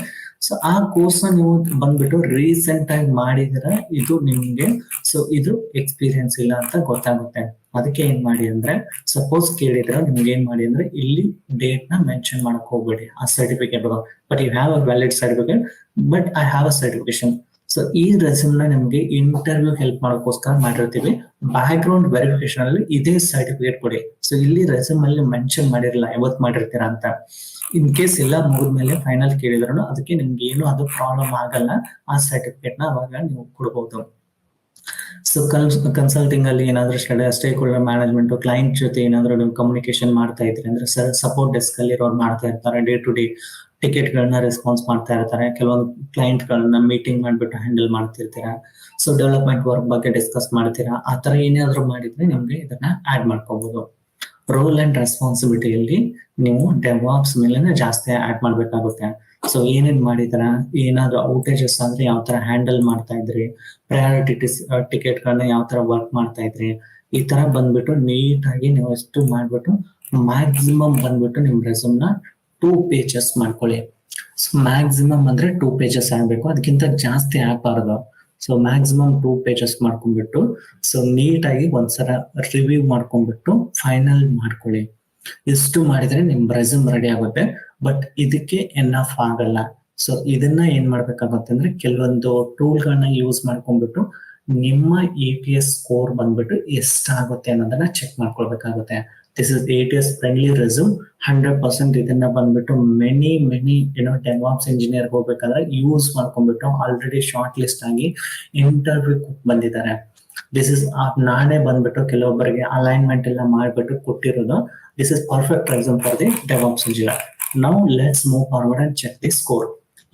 ಸೊ ಆ ಕೋರ್ಸ್ ನ ನೀವು ಬಂದ್ಬಿಟ್ಟು ರೀಸೆಂಟ್ ಆಗಿ ಮಾಡಿದ್ರೆ ಇದು ನಿಮ್ಗೆ ಸೊ ಇದು ಎಕ್ಸ್ಪೀರಿಯನ್ಸ್ ಇಲ್ಲ ಅಂತ ಗೊತ್ತಾಗುತ್ತೆ. ಅದಕ್ಕೆ ಏನ್ ಮಾಡಿ ಅಂದ್ರೆ, ಸಪೋಸ್ ಕೇಳಿದ್ರೆ ನಿಮ್ಗೆ ಏನ್ ಮಾಡಿ ಅಂದ್ರೆ ಇಲ್ಲಿ ಡೇಟ್ ನ ಮೆನ್ಷನ್ ಮಾಡಕ್ ಹೋಗ್ಬೇಡಿ ಆ certificate. But you have a valid certificate, but I have a certification. So ಈ ರೆಸ್ಯೂಮ್ ನ ನಿಮ್ಗೆ ಇಂಟರ್ವ್ಯೂ ಹೆಲ್ಪ್ ಮಾಡೋಕ್ಕೋಸ್ಕರ ಮಾಡಿರ್ತೀವಿ. ಬ್ಯಾಕ್ ಗ್ರೌಂಡ್ ವೆರಿಫಿಕೇಶನ್ ಅಲ್ಲಿ ಇದೇ ಸರ್ಟಿಫಿಕೇಟ್ ಕೊಡಿ. ಸೊ ಇಲ್ಲಿ ರೆಸ್ಯೂಮ್ ಅಲ್ಲಿ ಮೆನ್ಷನ್ ಮಾಡಿರಲ್ಲ ಯಾವತ್ ಮಾಡಿರ್ತೀರಾ ಅಂತ. ಇನ್ ಕೇಸ್ ಎಲ್ಲ ಮುಗಿದ್ಮೇಲೆ ಫೈನಲ್ ಕೇಳಿದ್ರು ಅದಕ್ಕೆ ನಿಮ್ಗೆ ಏನು ಅದು ಪ್ರಾಬ್ಲಮ್ ಆಗಲ್ಲ. ಆ ಸರ್ಟಿಫಿಕೇಟ್ ನ ಅವಾಗ ನೀವು ಕೊಡಬಹುದು. ಸೊ ಕನ್ಸಲ್ಟಿಂಗ್ ಅಲ್ಲಿ ಏನಾದ್ರು ಸ್ಟೇಕ್ ಹೋಲ್ಡರ್ ಮ್ಯಾನೇಜ್ಮೆಂಟ್, ಕ್ಲೈಂಟ್ ಜೊತೆ ಏನಾದ್ರು ನೀವು ಕಮ್ಯುನಿಕೇಶನ್ ಮಾಡ್ತಾ ಇದ್ರಿ ಅಂದ್ರೆ ಸಪೋರ್ಟ್ ಡೆಸ್ಕ್ ಅಲ್ಲಿ ಇರೋರು ಮಾಡ್ತಾ ಇರ್ತಾರೆ. ಡೇ ಟು ಡೇ ಟಿಕೆಟ್ ಗಳನ್ನ ರೆಸ್ಪಾನ್ಸ್ ಮಾಡ್ತಾ ಇರ್ತಾರೆ. ಕೆಲವೊಂದು ಕ್ಲೈಂಟ್ ಗಳನ್ನ ಮೀಟಿಂಗ್ ಮಾಡ್ಬಿಟ್ಟು ಹ್ಯಾಂಡಲ್ ಮಾಡ್ತಿರ್ತೀರಾ. ಸೊ ಡೆವಲಪ್ಮೆಂಟ್ ವರ್ಕ್ ಬಗ್ಗೆ ಡಿಸ್ಕಸ್ ಮಾಡ್ತೀರಾ. ಆ ತರ ಏನಾದ್ರು ಮಾಡಿದ್ರೆ ನಿಮ್ಗೆ ಇದನ್ನ ಆಡ್ ಮಾಡ್ಕೋಬಹುದು. ರೋಲ್ ಅಂಡ್ ರೆಸ್ಪಾನ್ಸಿಬಿಲಿಟಿಯಲ್ಲಿ ನೀವು ಡೆವಾಪ್ಸ್ ಮೇಲೆ ಜಾಸ್ತಿ ಆಡ್ ಮಾಡ್ಬೇಕಾಗುತ್ತೆ. ಸೊ ಏನೇನ್ ಮಾಡಿದಾರ, ಏನಾದ್ರು ಔಟೇಜಸ್ ಅಂದ್ರೆ ಯಾವ ತರ ಹ್ಯಾಂಡಲ್ ಮಾಡ್ತಾ ಇದ್ರಿ, ಪ್ರಯಾರಿಟಿ ಟಿಕೆಟ್ ಗಳನ್ನ ಯಾವ ತರ ವರ್ಕ್ ಮಾಡ್ತಾ ಇದ್ರಿ, ಈ ತರ ಬಂದ್ಬಿಟ್ಟು ನೀಟ್ ಆಗಿ ನೀವು ಎಷ್ಟು ಮಾಡ್ಬಿಟ್ಟು ಮ್ಯಾಕ್ಸಿಮಮ್ ಬಂದ್ಬಿಟ್ಟು ನಿಮ್ ರೆಸ್ಯೂಮ್ ನ 2 pages ಮಾಡ್ಕೊಳ್ಳಿ. ಮ್ಯಾಕ್ಸಿಮಮ್ ಅಂದ್ರೆ 2 pages ಆಗ್ಬೇಕು, ಅದಕ್ಕಿಂತ ಜಾಸ್ತಿ ಆಗ್ಬಾರ್ದು. ಸೊ ಮ್ಯಾಕ್ಸಿಮಮ್ 2 pages ಮಾಡ್ಕೊಂಡ್ಬಿಟ್ಟು ಸೊ ನೀಟ್ ಆಗಿ ಒಂದ್ಸಲ ರಿವ್ಯೂ ಮಾಡ್ಕೊಂಡ್ಬಿಟ್ಟು ಫೈನಲ್ ಮಾಡ್ಕೊಳ್ಳಿ. ಇಷ್ಟು ಮಾಡಿದ್ರೆ ನಿಮ್ ರೆಸ್ಯೂಮ್ ರೆಡಿ ಆಗುತ್ತೆ. ಬಟ್ ಇದಕ್ಕೆ ಎನಫ್ ಆಗಲ್ಲ. ಸೊ ಇದನ್ನ ಏನ್ ಮಾಡ್ಬೇಕಾಗುತ್ತೆ ಅಂದ್ರೆ ಕೆಲವೊಂದು ಟೂಲ್ ಗಳನ್ನ ಯೂಸ್ ಮಾಡ್ಕೊಂಡ್ಬಿಟ್ಟು ನಿಮ್ಮ ATS ಸ್ಕೋರ್ ಬಂದ್ಬಿಟ್ಟು ಎಷ್ಟಾಗುತ್ತೆ ಅನ್ನೋದನ್ನ ಚೆಕ್ ಮಾಡ್ಕೊಳ್ಬೇಕಾಗುತ್ತೆ. This is ATS friendly resume. 100% ಇದನ್ನ ಬಂದ್ಬಿಟ್ಟು ಮೆನಿ ಡೆವಾಪ್ಸ್ ಇಂಜಿನಿಯರ್ ಹೋಗ್ಬೇಕಾದ್ರೆ ಯೂಸ್ ಮಾಡ್ಕೊಂಡ್ಬಿಟ್ಟು ಆಲ್ರೆಡಿ ಶಾರ್ಟ್ ಲಿಸ್ಟ್ ಆಗಿ ಇಂಟರ್ವ್ಯೂ ಬಂದಿದ್ದಾರೆ. ದಿಸ್ ಇಸ್ ನಾನೇ ಬಂದ್ಬಿಟ್ಟು ಕೆಲವೊಬ್ಬರಿಗೆ ಅಲೈನ್ಮೆಂಟ್ ಎಲ್ಲ ಮಾಡ್ಬಿಟ್ಟು ಕೊಟ್ಟಿರೋದು. This is perfect resume for the DevOps engineer. Now let's move forward and check the score.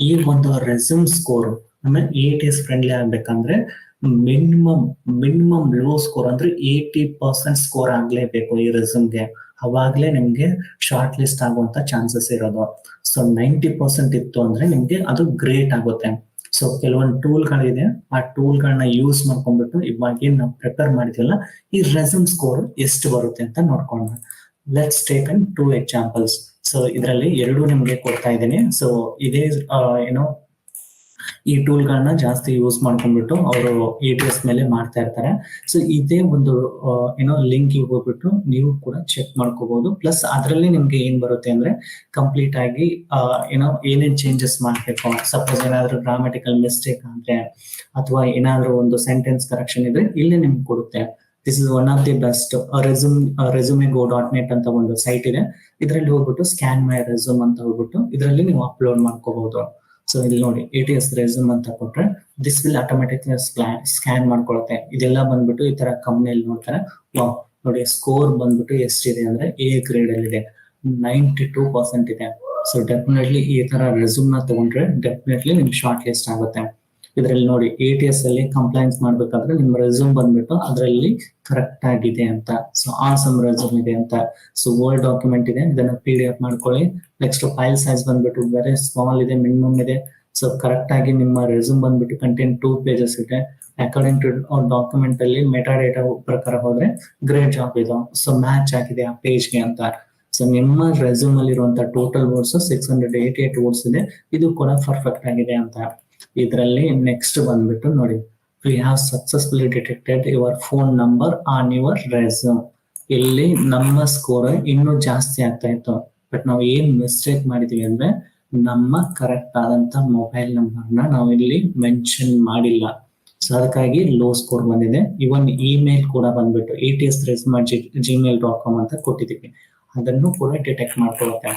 ಈ ಒಂದು ರೆಸ್ಯೂಮ್ ಸ್ಕೋರ್ ಆಮೇಲೆ ATS ಫ್ರೆಂಡ್ಲಿ ಆಗ್ಬೇಕಂದ್ರೆ ಮಿನಿಮಮ್ ಲೋ ಸ್ಕೋರ್ ಅಂದ್ರೆ 80% ಸ್ಕೋರ್ ಆಗ್ಲೇಬೇಕು ಈ ರೆಸ್ಯೂಮ್ಗೆ. ಅವಾಗ್ಲೇ ನಿಮ್ಗೆ ಶಾರ್ಟ್ ಲಿಸ್ಟ್ ಆಗುವಂತ ಚಾನ್ಸಸ್ ಇರೋದು. ಸೊ 90% ಇತ್ತು ಅಂದ್ರೆ ನಿಮ್ಗೆ ಅದು ಗ್ರೇಟ್ ಆಗುತ್ತೆ. ಸೊ ಕೆಲವೊಂದು ಟೂಲ್ ಗಳಿದೆ, ಆ ಟೂಲ್ ಗಳನ್ನ ಯೂಸ್ ಮಾಡ್ಕೊಂಡ್ಬಿಟ್ಟು ಇವಾಗ ಏನ್ ನಾವು ಪ್ರಿಪೇರ್ ಮಾಡಿದ್ವಲ್ಲ ಈ ರೆಸ್ಯೂಮ್ ಸ್ಕೋರ್ ಎಷ್ಟು ಬರುತ್ತೆ ಅಂತ ನೋಡ್ಕೊಂಡು let's take an 2 examples. So ಇದರಲ್ಲಿ 2 ನಿಮ್ಗೆ ಕೊಡ್ತಾ ಇದ್ದೀನಿ. ಸೊ ಇದೇ ಈ ಟೂಲ್ ಗಳನ್ನ ಜಾಸ್ತಿ ಯೂಸ್ ಮಾಡ್ಕೊಂಡ್ಬಿಟ್ಟು ಅವರು ATS ಮೇಲೆ ಮಾಡ್ತಾ ಇರ್ತಾರೆ. ಸೊ ಇದೇ ಒಂದು ಲಿಂಕ್ ಹೋಗ್ಬಿಟ್ಟು ನೀವು ಕೂಡ ಚೆಕ್ ಮಾಡ್ಕೋಬಹುದು. ಪ್ಲಸ್ ಅದರಲ್ಲಿ ನಿಮ್ಗೆ ಏನ್ ಬರುತ್ತೆ ಅಂದ್ರೆ ಕಂಪ್ಲೀಟ್ ಆಗಿ ಏನೇನ್ ಚೇಂಜಸ್ ಮಾಡ್ಬೇಕು, ಸಪೋಸ್ ಏನಾದ್ರು ಗ್ರಾಮೆಟಿಕಲ್ ಮಿಸ್ಟೇಕ್ ಆದ್ರೆ ಅಥವಾ ಏನಾದ್ರು ಒಂದು ಸೆಂಟೆನ್ಸ್ ಕರೆಕ್ಷನ್ ಇದ್ರೆ ಇಲ್ಲೇ ನಿಮ್ಗೆ ಕೊಡುತ್ತೆ. This is one of the best. resume.go.net ಅಂತ ಒಂದು ಸೈಟ್ ಇದೆ. ಇದರಲ್ಲಿ ಹೋಗ್ಬಿಟ್ಟು ಸ್ಕ್ಯಾನ್ ಮೈ ರೆಸ್ಯೂಮ್ ಅಂತ ಹೋಗ್ಬಿಟ್ಟು ಇದರಲ್ಲಿ ನೀವು ಅಪ್ಲೋಡ್ ಮಾಡ್ಕೋಬಹುದು. ಸೊ ಇಲ್ಲಿ ನೋಡಿ ATS ರೆಸ್ಯೂಮ್ ಅಂತ ಕೊಟ್ರೆ ದಿಸ್ ವಿಲ್ ಆಟೋಮೆಟಿಕ್ ಸ್ಕ್ಯಾನ್ ಮಾಡ್ಕೊಳುತ್ತೆ. ಇದೆಲ್ಲ ಬಂದ್ಬಿಟ್ಟು ಈ ತರ ಕಂಪ್ನಿಯಲ್ಲಿ ನೋಡ್ತಾರೆ. ವಾವ್, ನೋಡಿ ಸ್ಕೋರ್ ಬಂದ್ಬಿಟ್ಟು ಎಷ್ಟಿದೆ ಅಂದ್ರೆ A ಗ್ರೇಡ್ ಅಲ್ಲಿ ಇದೆ, 92% ಇದೆ. ಸೊ ಡೆಫಿನೆಟ್ಲಿ ಈ ತರ ರೆಸ್ಯೂಮ್ ನ ತಗೊಂಡ್ರೆ ಡೆಫಿನೆಟ್ಲಿ ನಿಮ್ ಶಾರ್ಟ್ ಲಿಸ್ಟ್ ಆಗುತ್ತೆ. ಇದರಲ್ಲಿ ನೋಡಿ ATS ಅಲ್ಲಿ ಕಂಪ್ಲೈನ್ಸ್ ಮಾಡ್ಬೇಕಾದ್ರೆ ನಿಮ್ ರೆಸ್ಯೂಮ್ ಬಂದ್ಬಿಟ್ಟು ಅದರಲ್ಲಿ ಕರೆಕ್ಟ್ ಆಗಿದೆ ಅಂತ, ಸೊ ಆಸಮ್ ರೆಸ್ಯೂಮ್ ಇದೆ ಅಂತ. ಸೊ ವರ್ಡ್ ಡಾಕ್ಯುಮೆಂಟ್ ಇದೆ, ಇದನ್ನ PDF ಮಾಡ್ಕೊಳ್ಳಿ. ನೆಕ್ಸ್ಟ್ ಫೈಲ್ ಸೈಜ್ ಬಂದ್ಬಿಟ್ಟು ವೆರಿ ಸ್ಮಾಲ್ ಇದೆ, ಮಿನಿಮಮ್ ಇದೆ. ಸೊ ಕರೆಕ್ಟ್ ಆಗಿ ನಿಮ್ಮ ರೆಸ್ಯೂಮ್ ಬಂದ್ಬಿಟ್ಟು ಕಂಟೆಂಟ್ 2 pages ಇದೆ. ಅಕಾರ್ಡಿಂಗ್ ಟು ಡಾಕ್ಯುಮೆಂಟ್ ಅಲ್ಲಿ ಮೆಟಾ ಡೇಟಾ ಪ್ರಕಾರ ಹೋದ್ರೆ ಗ್ರೇಟ್ ಜಾಬ್ ಇದು, ಸೊ ಮ್ಯಾಚ್ ಆಗಿದೆ ಆ ಪೇಜ್ಗೆ ಅಂತ. ಸೊ ನಿಮ್ಮ ರೆಸ್ಯೂಮ್ ಅಲ್ಲಿ ಇರುವಂತ ಟೋಟಲ್ ವರ್ಡ್ಸ್ 688 ವರ್ಡ್ಸ್ ಇದೆ, ಇದು ಕೂಡ ಪರ್ಫೆಕ್ಟ್ ಆಗಿದೆ ಅಂತ. ಇದರಲ್ಲಿ ನೆಕ್ಸ್ಟ್ ಬಂದ್ಬಿಟ್ಟು ನೋಡಿ, we have successfully detected your phone number on your resume. ಇಲ್ಲಿ ನಮ್ಮ ಸ್ಕೋರ್ ಇನ್ನೂ ಜಾಸ್ತಿ ಆಗ್ತಾ ಇತ್ತು, ಬಟ್ ನಾವು ಏನ್ ಮಿಸ್ಟೇಕ್ ಮಾಡಿದೀವಿ ಅಂದ್ರೆ ನಮ್ಮ ಕರೆಕ್ಟ್ ಆದಂತ ಮೊಬೈಲ್ ನಂಬರ್ನ ನಾವು ಇಲ್ಲಿ ಮೆನ್ಷನ್ ಮಾಡಿಲ್ಲ. ಸೊ ಅದಕ್ಕಾಗಿ ಲೋ ಸ್ಕೋರ್ ಬಂದಿದೆ. ಇವನ್ ಇಮೇಲ್ ಕೂಡ ಬಂದ್ಬಿಟ್ಟು ATSresume@gmail.com ಅಂತ ಕೊಟ್ಟಿದ್ದೀವಿ, ಅದನ್ನು ಕೂಡ ಡಿಟೆಕ್ಟ್ ಮಾಡ್ಕೊಳುತ್ತೆ.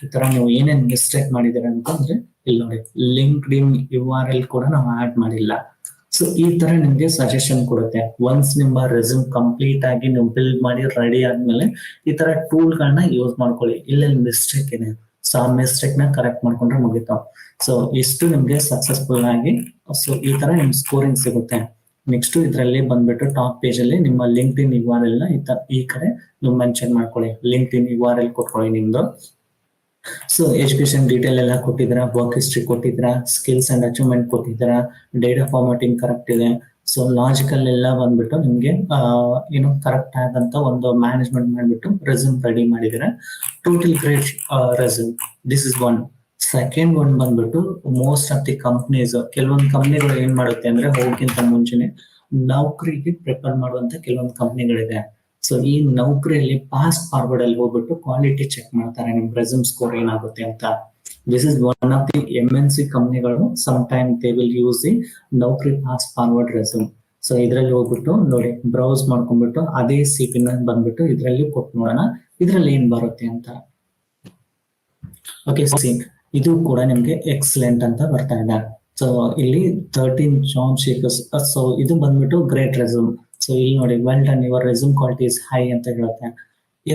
ಈ ತರ ನೀವು ಏನೇನ್ ಮಿಸ್ಟೇಕ್ ಮಾಡಿದೀರ ಅಂತಂದ್ರೆ ಇಲ್ಲಿ ನೋಡಿ, ಲಿಂಕ್ಡ್ ಇನ್ URL ಕೂಡ ನಾವು ಆಡ್ ಮಾಡಿಲ್ಲ. ಸೊ ಈ ತರ ನಿಮ್ಗೆ ಸಜೆಷನ್ ಕೊಡುತ್ತೆ. ಒನ್ಸ್ ನಿಮ್ಮ ರೆಸ್ಯೂಮ್ ಕಂಪ್ಲೀಟ್ ಆಗಿ ನೀವು ಬಿಲ್ಡ್ ಮಾಡಿ ರೆಡಿ ಆದ್ಮೇಲೆ ಈ ತರ ಟೂಲ್ ಗಳನ್ನ ಯೂಸ್ ಮಾಡ್ಕೊಳ್ಳಿ. ಇಲ್ಲೆಲ್ಲಿ ಮಿಸ್ಟೇಕ್ ಇದೆ, ಸೊ ಆ ಮಿಸ್ಟೇಕ್ ನ ಕರೆಕ್ಟ್ ಮಾಡ್ಕೊಂಡ್ರೆ ಮುಗಿತಾವ್. ಸೊ ಇಷ್ಟು ನಿಮ್ಗೆ ಸಕ್ಸಸ್ಫುಲ್ ಆಗಿ ಸೊ ಈ ತರ ನಿಮ್ ಸ್ಕೋರಿಂಗ್ ಸಿಗುತ್ತೆ. ನೆಕ್ಸ್ಟ್ ಇದರಲ್ಲಿ ಬಂದ್ಬಿಟ್ಟು ಟಾಪ್ ಪೇಜ್ ಅಲ್ಲಿ ನಿಮ್ಮ ಲಿಂಕ್ಡ್ ಇನ್ URL ನ ಈ ಕಡೆ ನೀವು ಮೆನ್ಷನ್ ಮಾಡ್ಕೊಳ್ಳಿ. ಲಿಂಕ್ಡ್ ಇನ್ URL ಕೊಟ್ಕೊಳ್ಳಿ ನಿಮ್ದು. ಸೊ ಎಜುಕೇಶನ್ ಡೀಟೇಲ್ ಎಲ್ಲ ಕೊಟ್ಟಿದ್ದೀರಾ, ವರ್ಕ್ ಹಿಸ್ಟ್ರಿ ಕೊಟ್ಟಿದ್ದೀರಾ, ಸ್ಕಿಲ್ಸ್ ಅಂಡ್ ಅಚೀವ್ಮೆಂಟ್ ಕೊಟ್ಟಿದ್ದೀರಾ, ಡೇಟಾ ಫಾರ್ಮ್ಯಾಟಿಂಗ್ ಕರೆಕ್ಟ್ ಇದೆ. ಸೊ ಲಾಜಿಕಲ್ ಎಲ್ಲ ಬಂದ್ಬಿಟ್ಟು ನಿಮ್ಗೆ ಏನು ಕರೆಕ್ಟ್ ಆದಂತ ಒಂದು ಮ್ಯಾನೇಜ್ಮೆಂಟ್ ಮಾಡ್ಬಿಟ್ಟು ರೆಸ್ಯೂಮ್ ರೆಡಿ ಮಾಡಿದ್ದೀರಾ. Total great resume. This is one. Second one ಬಂದ್ಬಿಟ್ಟು ಮೋಸ್ಟ್ ಆಫ್ ದಿ ಕಂಪ್ನೀಸ್, ಕೆಲವೊಂದು ಕಂಪ್ನಿಗಳು ಏನ್ ಮಾಡುತ್ತೆ ಅಂದ್ರೆ ಹೋಗಿಂತ ಮುಂಚೆನೆ ನೌಕರಿಗೆ ಪ್ರಿಪೇರ್ ಮಾಡುವಂತ ಕೆಲವೊಂದು ಕಂಪ್ನಿಗಳಿದೆ. ಸೊ ಈ ನೌಕರಿಯಲ್ಲಿ ಪಾಸ್ ಫಾರ್ವರ್ಡ್ ಅಲ್ಲಿ ಹೋಗ್ಬಿಟ್ಟು ಕ್ವಾಲಿಟಿ ಚೆಕ್ ಮಾಡ್ತಾರೆ, ನಿಮ್ ರೆಸ್ಯೂಮ್ ಸ್ಕೋರ್ ಏನಾಗುತ್ತೆ ಅಂತ. This is one of the MNC ಕಂಪ್ನಿಗಳು. Some time they will use the Naukri pass forward resume. So ಇದ್ರಲ್ಲಿ ಹೋಗ್ಬಿಟ್ಟು ನೋಡಿ, ಬ್ರೌಸ್ ಮಾಡ್ಕೊಂಡ್ಬಿಟ್ಟು ಅದೇ CP ನ ಬಂದ್ಬಿಟ್ಟು ಇದ್ರಲ್ಲಿ ಕೊಟ್ಟು ನೋಡೋಣ ಇದ್ರಲ್ಲಿ ಏನ್ ಬರುತ್ತೆ ಅಂತ. ಓಕೆ, ಇದು ಕೂಡ ನಿಮ್ಗೆ ಎಕ್ಸಲೆಂಟ್ ಅಂತ ಬರ್ತಾ ಇದೆ. ಸೊ ಇಲ್ಲಿ 13 ಜಾಬ್ ಸೀಕರ್ಸ್. ಸೊ ಇದು ಬಂದ್ಬಿಟ್ಟು ಗ್ರೇಟ್ ರೆಸ್ಯೂಮ್. ಸೊ ಇಲ್ಲಿ ನೋಡಿ, well done, your resume quality is high ಅಂತ ಹೇಳುತ್ತೆ.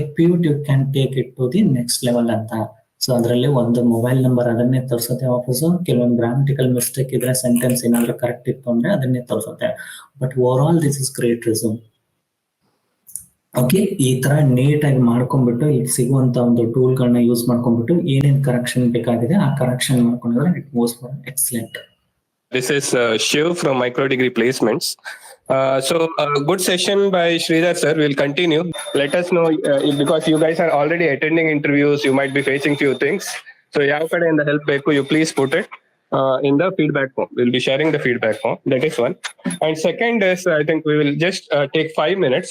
If you can take it to the next level ಅಂತ. ಸೊ ಅದರಲ್ಲಿ ಒಂದು ಮೊಬೈಲ್ ನಂಬರ್ ಅದನ್ನೇ ತೋರಿಸುತ್ತೆ ವಾಪಸ್. ಕೆಲವೊಂದು ಗ್ರಾಮಟಿಕಲ್ ಮಿಸ್ಟೇಕ್ ಇದ್ರೆ, ಸೆಂಟೆನ್ಸ್ ಏನಾದ್ರು ಕರೆಕ್ಟ್ ಇತ್ತು ಅಂದ್ರೆ ಅದನ್ನೇ ತೋರಿಸುತ್ತೆ. But over all this is great resume. Okay, ಈ ತರ ನೀಟ್ ಆಗಿ ಮಾಡ್ಕೊಂಡ್ಬಿಟ್ಟು ಇಲ್ಲಿ ಸಿಗುವಂತ ಒಂದು ಟೂಲ್ ಗಳನ್ನ ಯೂಸ್ ಮಾಡ್ಕೊಂಡ್ಬಿಟ್ಟು ಏನೇನ್ ಕರೆಕ್ಷನ್ ಬೇಕಾಗಿದೆ ಆ ಕರೆಕ್ಷನ್ ಮಾಡ್ಕೊಂಡ್ರೆ it moves for excellent. This is Shiv from Micro Degree Placements. Good session by Sridhar sir. We'll continue. Let us know because you guys are already attending interviews. You might be facing few things. So, yav kade inda help beku, you please put it in the feedback form. We'll be sharing the feedback form. That is one. And second is, I think we will just take 5 minutes.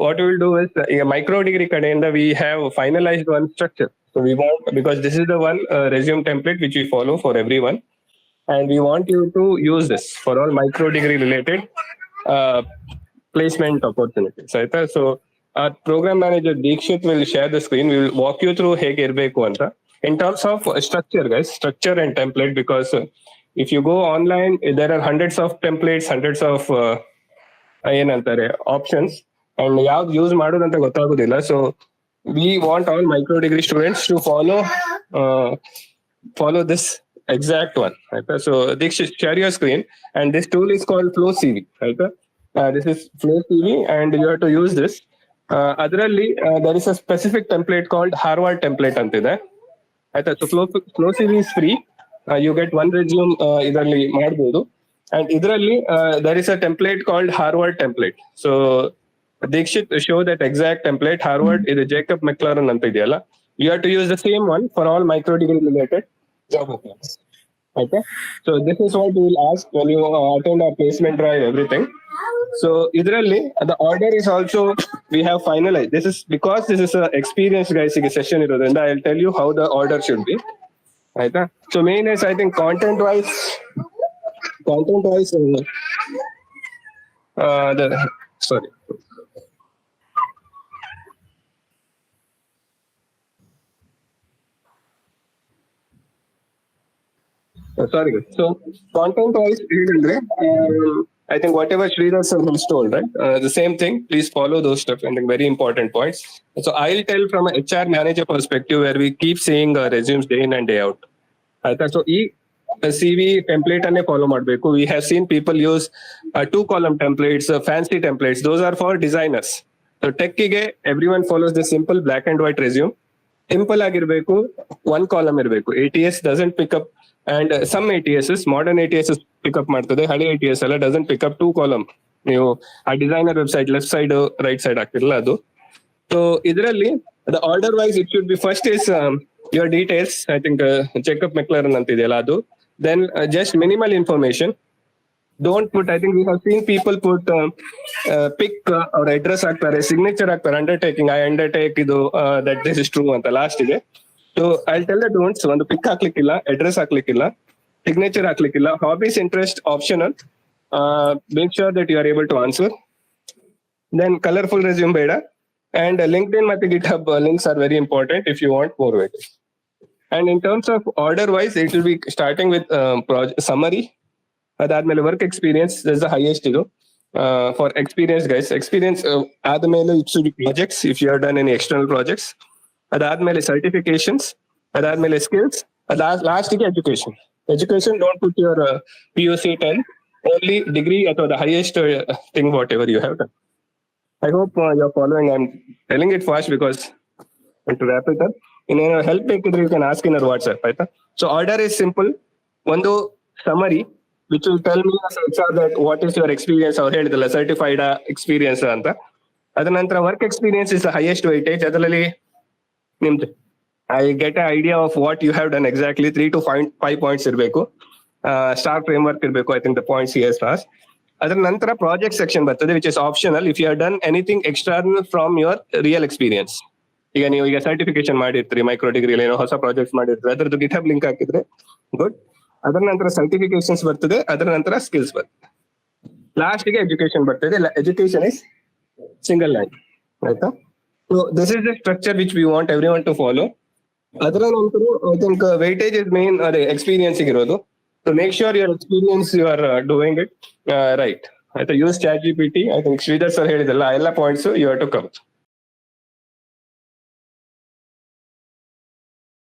What we will do is, Micro Degree kade inda we have finalized one structure. So we want, because this is the one resume template which we follow for everyone. And we want you to use this for all micro degree related placement opportunities. Right? So our program manager Deekshit will share the screen. We will walk you through hege irbeku anta. In terms of structure, guys, structure and template, because if you go online, there are hundreds of templates, hundreds of options, and yav use ಮಾಡೋದು ಅಂತ ಗೊತ್ತಾಗೋದಿಲ್ಲ. So we want all micro degree students to follow this exact one. Right? So Deekshit, share your screen, and this tool is called Flow CV. Right? This is Flow CV, and you have to use this. Adralli there is a specific template called Harvard template antide. Right? So Flow CV is free. You get one resume idralli ಮಾಡಬಹುದು, and idralli there is a template called Harvard template. So Deekshit show that exact template. Harvard is Jacob McLaren ಅಂತ ಇದೆಯಲ್ಲ, you have to use the same one for all micro degree related job openings. Okay, so this is what we will ask when you attend our placement drive, everything. So idralli the order is also we have finalized. This is because this is a experience guys ige session irodrinda I will tell you how the order should be. Right? So main is, I think, content wise sorry. Sorry. So content wise, I think whatever Sridhar sir has told, right? The same thing. Please follow those stuff. I think very important points. So I'll tell from a HR manager perspective where we keep seeing resumes day in and day out. So CV template ಅನ್ನೇ follow ಮಾಡಬೇಕು. We have seen people use 2-column templates, fancy templates. Those are for designers. So tech ಗೆ everyone follows the simple black and white resume. Simple ಆಗಿರ್ಬೇಕು, 1 column ಇರಬೇಕು. ATS doesn't pick up, and some ATS, modern ATS pick up ಮಾಡ್ತದೆ. ಹಳೆ ATS ಎಲ್ಲ doesn't pick up 2 column. ನೀವು ಆ designer website left side right side ಆಗ್ತಿರಲ್ಲ ಅದು. So ಇದರಲ್ಲಿ the order wise it should be first is your details. I think Jacob McLaren ಅಂತಿದೆಯಲ್ಲ ಅದು. Then just minimal information. Don't put, I think we have seen people put pick or address ಹಾಕ್ತಾರೆ, signature ಹಾಕ್ತಾರೆ, undertaking, I undertake ಇದು that this is true ಅಂತ last ಇದೆ. So I'll tell the don'ts. ಒಂದು pic ಹಾಕ್ಲಿಕ್ಕಿಲ್ಲ, address ಹಾಕ್ಲಿಕ್ಕಿಲ್ಲ, signature ಹಾಕ್ಲಿಕ್ಕಿಲ್ಲ, hobbies interest optional, make sure that you are able to answer. Then colourful resume ಬೇಡ, and LinkedIn ಮತ್ತೆ GitHub links are very important if you want more weight. And in terms of order wise, it will be starting with summary. ಅದಾದ್ಮೇಲೆ work experience is the highest ಇದು for experience guys. Experience ಆದ್ಮೇಲೆ it should be projects if you are done any external projects. ಅದಾದ್ಮೇಲೆ certifications, ಅದಾದ್ಮೇಲೆ skills, ಲಾಸ್ಟಿಗೆ education. Education don't put your PUC 10, only degree ಅಥವಾ the highest thing whatever you have done. I hope you're following. I'm telling it fast because to wrap it up. ಇನ್ನೇನು help ಬೇಕಿದ್ರೆ you can ask in our WhatsApp, ಆಯ್ತಾ? So order is simple. ಒಂದು summary which will tell me as HR that what is your experience, ಅವ್ರು ಹೇಳಿದಲ್ಲ certified experience ಅಂತ. ಅದ ನಂತರ work experience is the highest weightage. ಅದರಲ್ಲಿ ನಿಮ್ದು I get a idea of what you have done exactly 3 to 5 points ಇರಬೇಕು. Star framework ಇರಬೇಕು. I think the points here last. ಅದರ ನಂತರ ಪ್ರಾಜೆಕ್ಟ್ ಸೆಕ್ಷನ್ ಬರ್ತದೆ which is optional if you have done anything external from your real experience. ಈಗ certification ಮಾಡಿರ್ತೀರಿ, micro degree ಏನೋ ಹೊಸ projects ಮಾಡಿರ್ತೀರಿ, ಅದ್ರದ್ದು GitHub ಲಿಂಕ್ ಹಾಕಿದ್ರೆ ಗುಡ್. ಅದರ ನಂತರ ಸರ್ಟಿಫಿಕೇಶನ್ಸ್ ಬರ್ತದೆ, ಅದರ ನಂತರ ಸ್ಕಿಲ್ಸ್ ಬರ್ತದೆ, ಲಾಸ್ಟ್ ಗೆ ಎಜುಕೇಶನ್ ಬರ್ತದೆ. ಎಜುಕೇಶನ್ ಇಸ್ ಸಿಂಗಲ್ ಲೈನ್, ಆಯ್ತಾ? So this is the structure which we want everyone to follow. ಅದರ ನಂತರ I think weightage is main ಅದೇ ಎಕ್ಸ್ಪೀರಿಯನ್ಸ್ ಇರೋದು. So make sure your experience you are doing it right, ಆಯ್ತಾ? Use ChatGPT. I think Shridhar sir ಹೇಳಿದಲ್ಲ, ಎಲ್ಲ points you have to come.